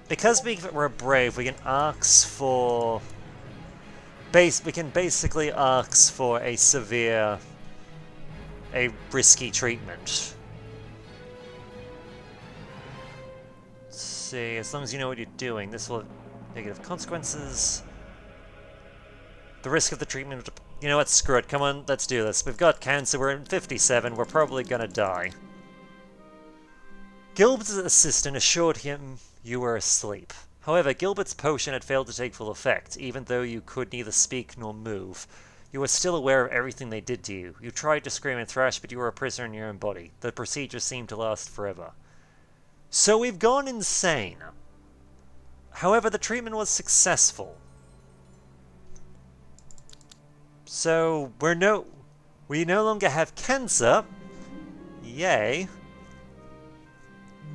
Because we're brave, we can ask for... we can basically ask for a risky treatment. Let's see, as long as you know what you're doing, this will have negative consequences. The risk of the treatment... you know what, screw it, come on, let's do this. We've got cancer, we're in 57, we're probably gonna die. Gilbert's assistant assured him you were asleep. However, Gilbert's potion had failed to take full effect, even though you could neither speak nor move. You were still aware of everything they did to you. You tried to scream and thrash, but you were a prisoner in your own body. The procedure seemed to last forever. So we've gone insane. However, the treatment was successful. So, we no longer have cancer. Yay.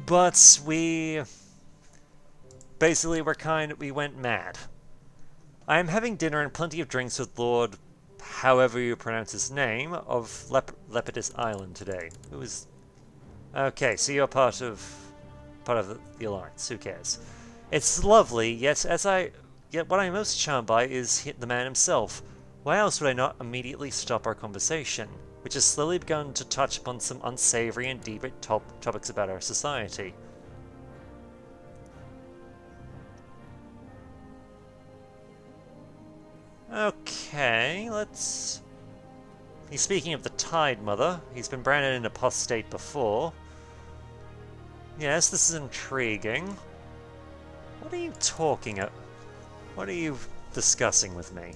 But we went mad. I am having dinner and plenty of drinks with Lord, however you pronounce his name, of Lepidus Island today. Who is... okay, so you're part of the Alliance. Who cares? It's lovely, yet what I'm most charmed by is the man himself. Why else would I not immediately stop our conversation, which has slowly begun to touch upon some unsavory and deep topics about our society? Okay, let's... he's speaking of the Tide Mother. He's been branded an apostate before. Yes, this is intriguing. What are you talking about? What are you discussing with me?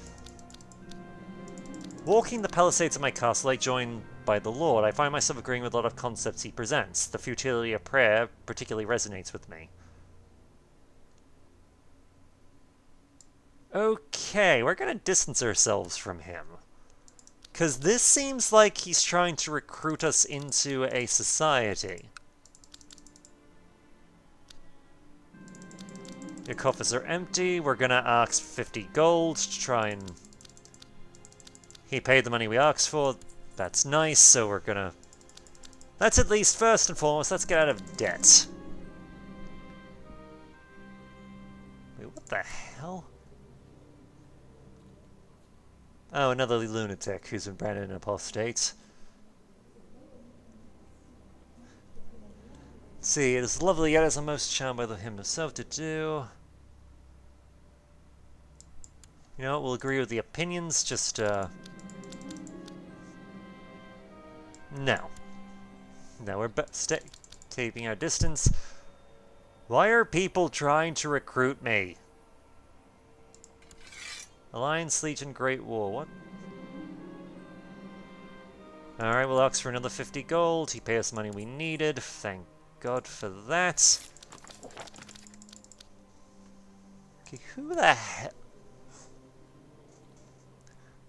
Walking the palisades of my castle, I joined by the Lord. I find myself agreeing with a lot of concepts he presents. The futility of prayer particularly resonates with me. Okay, we're gonna distance ourselves from him. Because this seems like he's trying to recruit us into a society. Your coffers are empty. We're gonna ask 50 gold to try and... he paid the money we asked for. That's nice, so we're gonna That's at least first and foremost, let's get out of debt. Wait, what the hell? Oh, another lunatic who's been branded an apostate. Let's see, it is lovely yet as I'm most charmed by him himself to do. You know what, we'll agree with the opinions, just, No. No, we're taping our distance. Why are people trying to recruit me? Alliance, Legion, Great War, what? Alright, we'll ask for another 50 gold. He paid us the money we needed. Thank God for that. Okay, who the hell?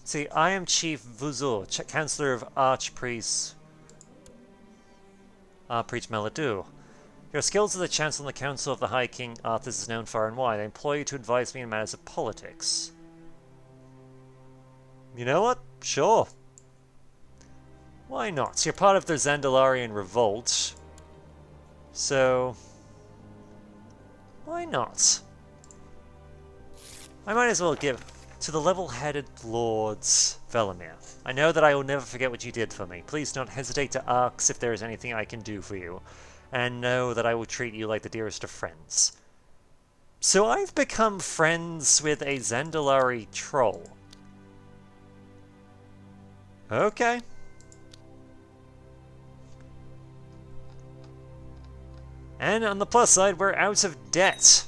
See, I am Chief Vuzur, Chancellor of Archpriest Meladu. Your skills as the Chancellor and the Council of the High King Arthas is known far and wide. I employ you to advise me in matters of politics. You know what? Sure. Why not? You're part of the Zandalarian revolt. So... why not? I might as well give... to the level-headed Lords Velimir. I know that I will never forget what you did for me. Please don't hesitate to ask if there is anything I can do for you. And know that I will treat you like the dearest of friends. So I've become friends with a Zandalari troll. Okay. And on the plus side, we're out of debt.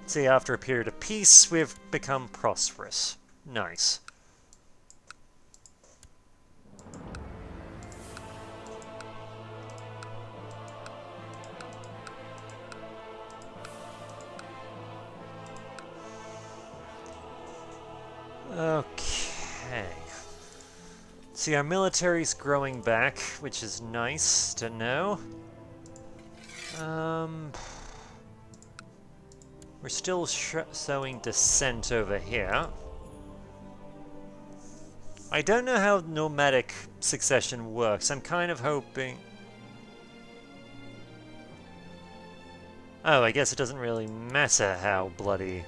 See, after a period of peace, we've become prosperous. Nice. Okay. See, our military's growing back, which is nice to know. We're still showing dissent over here. I don't know how nomadic succession works. I'm kind of hoping... oh, I guess it doesn't really matter how bloody...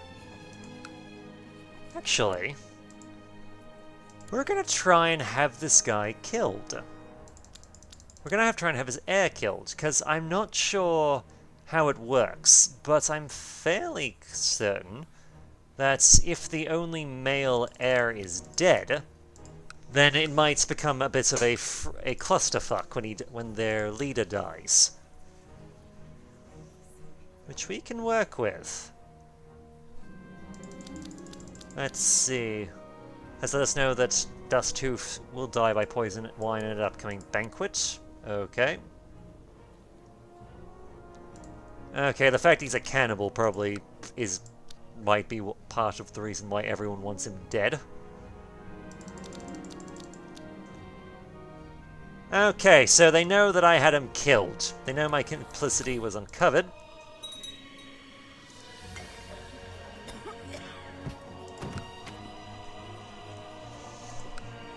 actually... we're gonna try and have this guy killed. We're gonna try and have his heir killed, because I'm not sure how it works, but I'm fairly certain that if the only male heir is dead, then it might become a bit of a clusterfuck when their leader dies. Which we can work with. Let's see. Has let us know that Dusttooth will die by poison wine in an upcoming banquet. Okay. Okay, the fact he's a cannibal probably might be part of the reason why everyone wants him dead. Okay, so they know that I had him killed. They know my complicity was uncovered.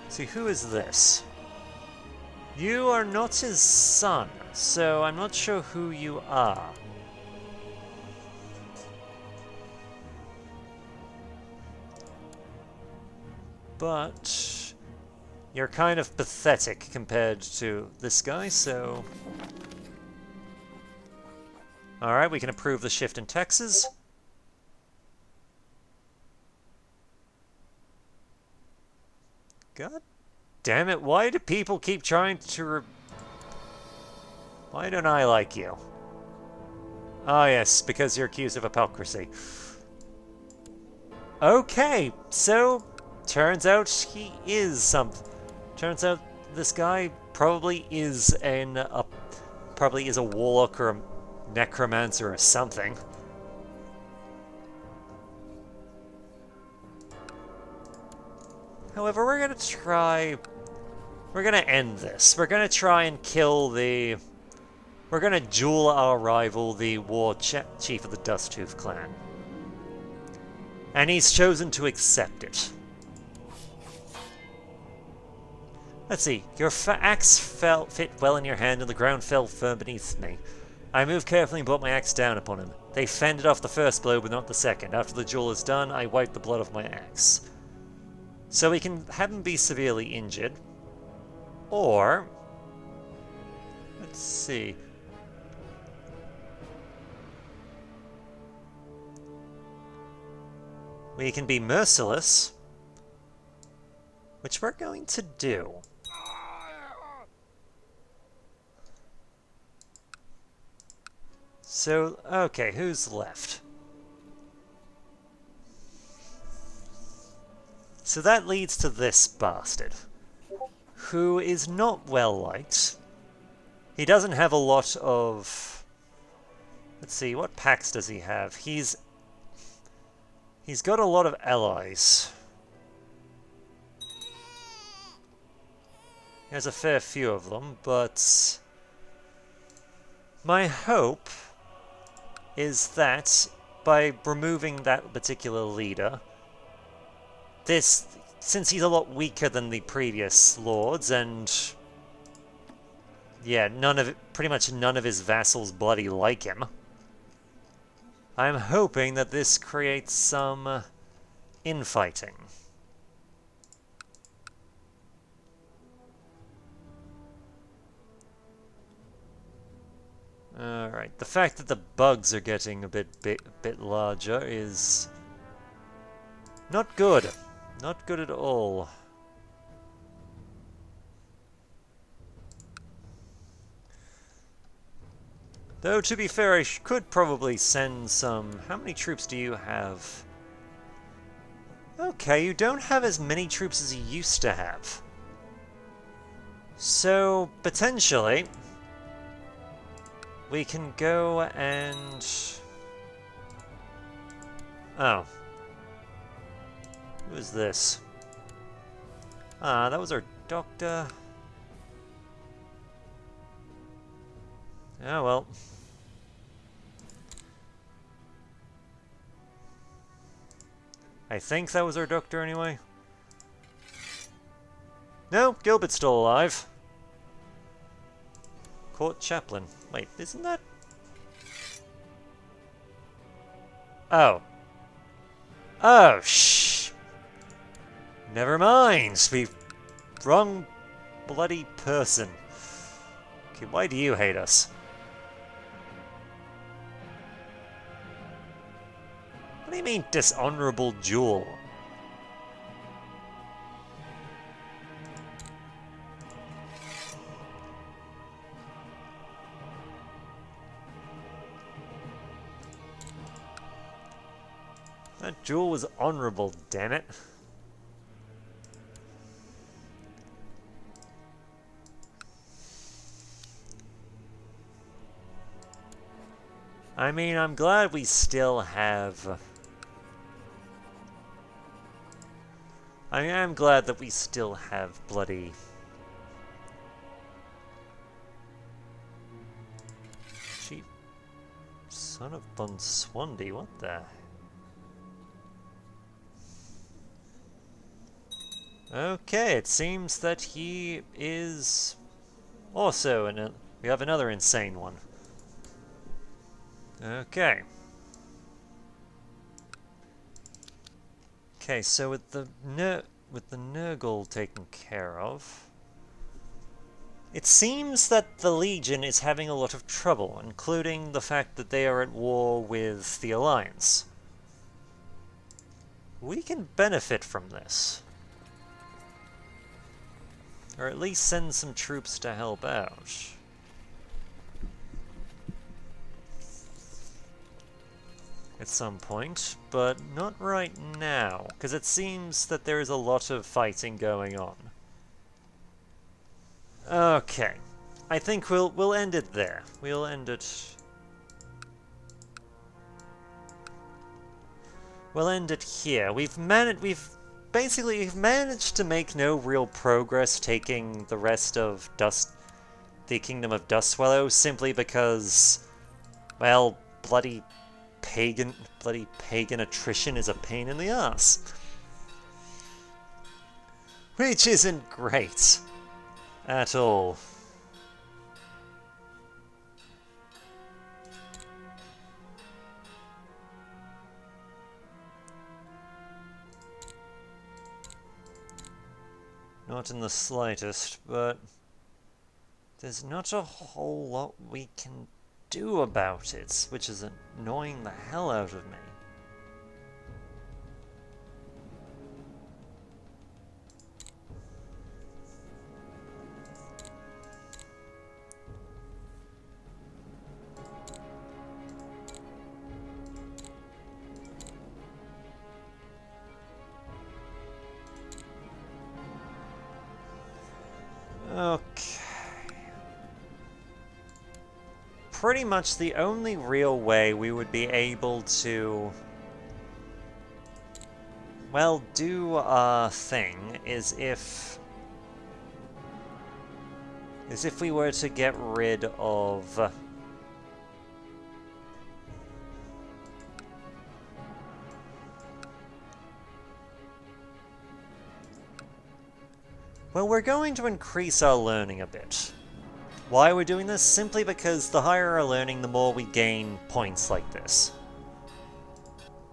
See, who is this? You are not his son, so I'm not sure who you are. But you're kind of pathetic compared to this guy, so... alright, we can approve the shift in taxes. God damn it, why do people keep trying to why don't I like you? Ah yes, because you're accused of hypocrisy. Okay, so turns out he is something. Turns out this guy probably is a warlock or a necromancer or something. However, we're gonna end this. We're gonna try and kill we're gonna duel our rival, the chief of the Dusttooth clan. And he's chosen to accept it. Let's see. Your axe fit well in your hand, and the ground fell firm beneath me. I moved carefully and brought my axe down upon him. They fended off the first blow, but not the second. After the duel is done, I wiped the blood off my axe. So we can have him be severely injured. Or... let's see. We can be merciless, which we're going to do. So, okay, who's left? So that leads to this bastard, who is not well liked. He doesn't have a lot of... let's see, what packs does he have? He's got a lot of allies. He has a fair few of them, but my hope is that by removing that particular leader, since he's a lot weaker than the previous lords, and yeah, pretty much none of his vassals bloody like him, I'm hoping that this creates some infighting. Alright, the fact that the bugs are getting a bit larger is not good. Not good at all. Though, to be fair, I could probably send some... how many troops do you have? Okay, you don't have as many troops as you used to have. So, potentially, we can go and... oh. Who is this? Ah, that was our doctor. Oh well. I think that was our doctor anyway. No, Gilbert's still alive. Court chaplain. Wait, isn't that... oh. Oh, shh. Never mind. Wrong bloody person. Okay, why do you hate us? What do you mean, dishonorable duel? That duel was honorable, damn it. I mean, I'm glad we still have... I am glad that we still have bloody... Chief... Son of Bonswandi, what the... Okay, it seems that he is also we have another insane one. Okay. Okay, so with the Nurgle taken care of, it seems that the Legion is having a lot of trouble, including the fact that they are at war with the Alliance. We can benefit from this. Or at least send some troops to help out. At some point, but not right now, because it seems that there is a lot of fighting going on. Okay, I think we'll end it there. We'll end it. We'll end it here. We've basically managed to make no real progress taking the rest of the Kingdom of Dustswallow, simply because, well, bloody pagan attrition is a pain in the ass. Which isn't great. At all. Not in the slightest, but there's not a whole lot we can do about it, which is annoying the hell out of me. Okay. Pretty much the only real way we would be able to, well, do a thing is if we were to get rid of well, we're going to increase our learning a bit. Why are we doing this? Simply because the higher our learning, the more we gain points like this.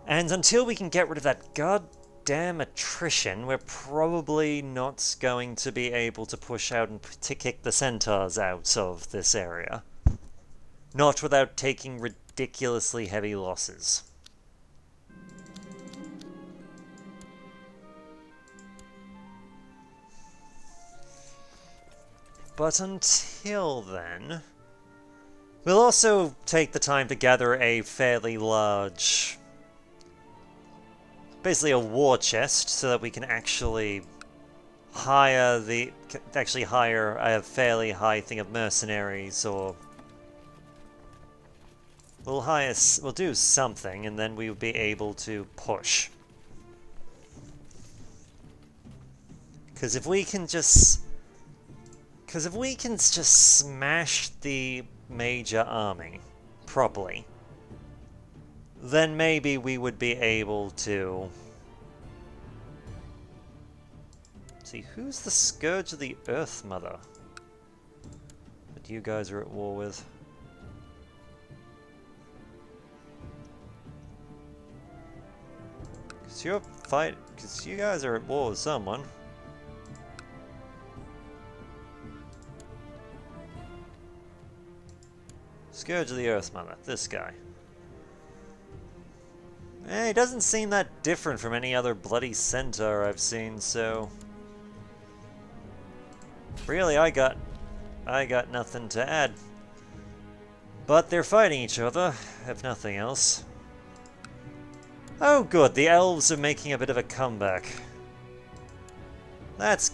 And until we can get rid of that goddamn attrition, we're probably not going to be able to push out and to kick the centaurs out of this area. Not without taking ridiculously heavy losses. But until then, we'll also take the time to gather a fairly large, basically a war chest, so that we can actually hire a fairly high thing of mercenaries, or we'll do something, and then we'll be able to push. Because if we can just smash the major army properly, then maybe we would be able to... See, who's the Scourge of the Earth Mother that you guys are at war with? Because you guys are at war with someone. Scourge of the Earth Mother, this guy. He doesn't seem that different from any other bloody centaur I've seen, so... Really, I got nothing to add. But they're fighting each other, if nothing else. Oh good, the elves are making a bit of a comeback. That's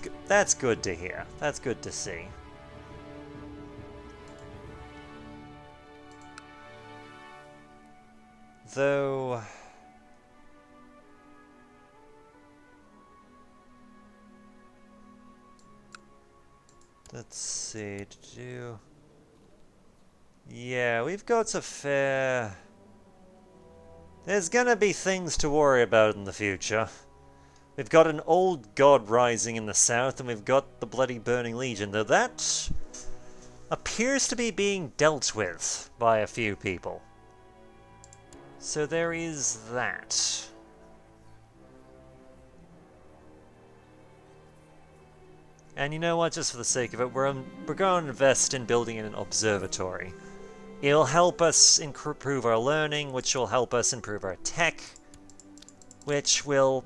good to hear. That's good to see. Though... Let's see, yeah, we've got a fair... There's gonna be things to worry about in the future. We've got an old god rising in the south, and we've got the bloody Burning Legion, though that appears to be being dealt with by a few people. So there is that. And you know what, just for the sake of it, we're going to invest in building an observatory. It'll help us improve our learning, which will help us improve our tech, which will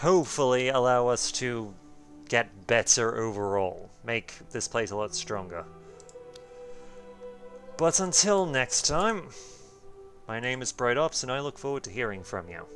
hopefully allow us to get better overall, make this place a lot stronger. But until next time, my name is Bright Ops, and I look forward to hearing from you.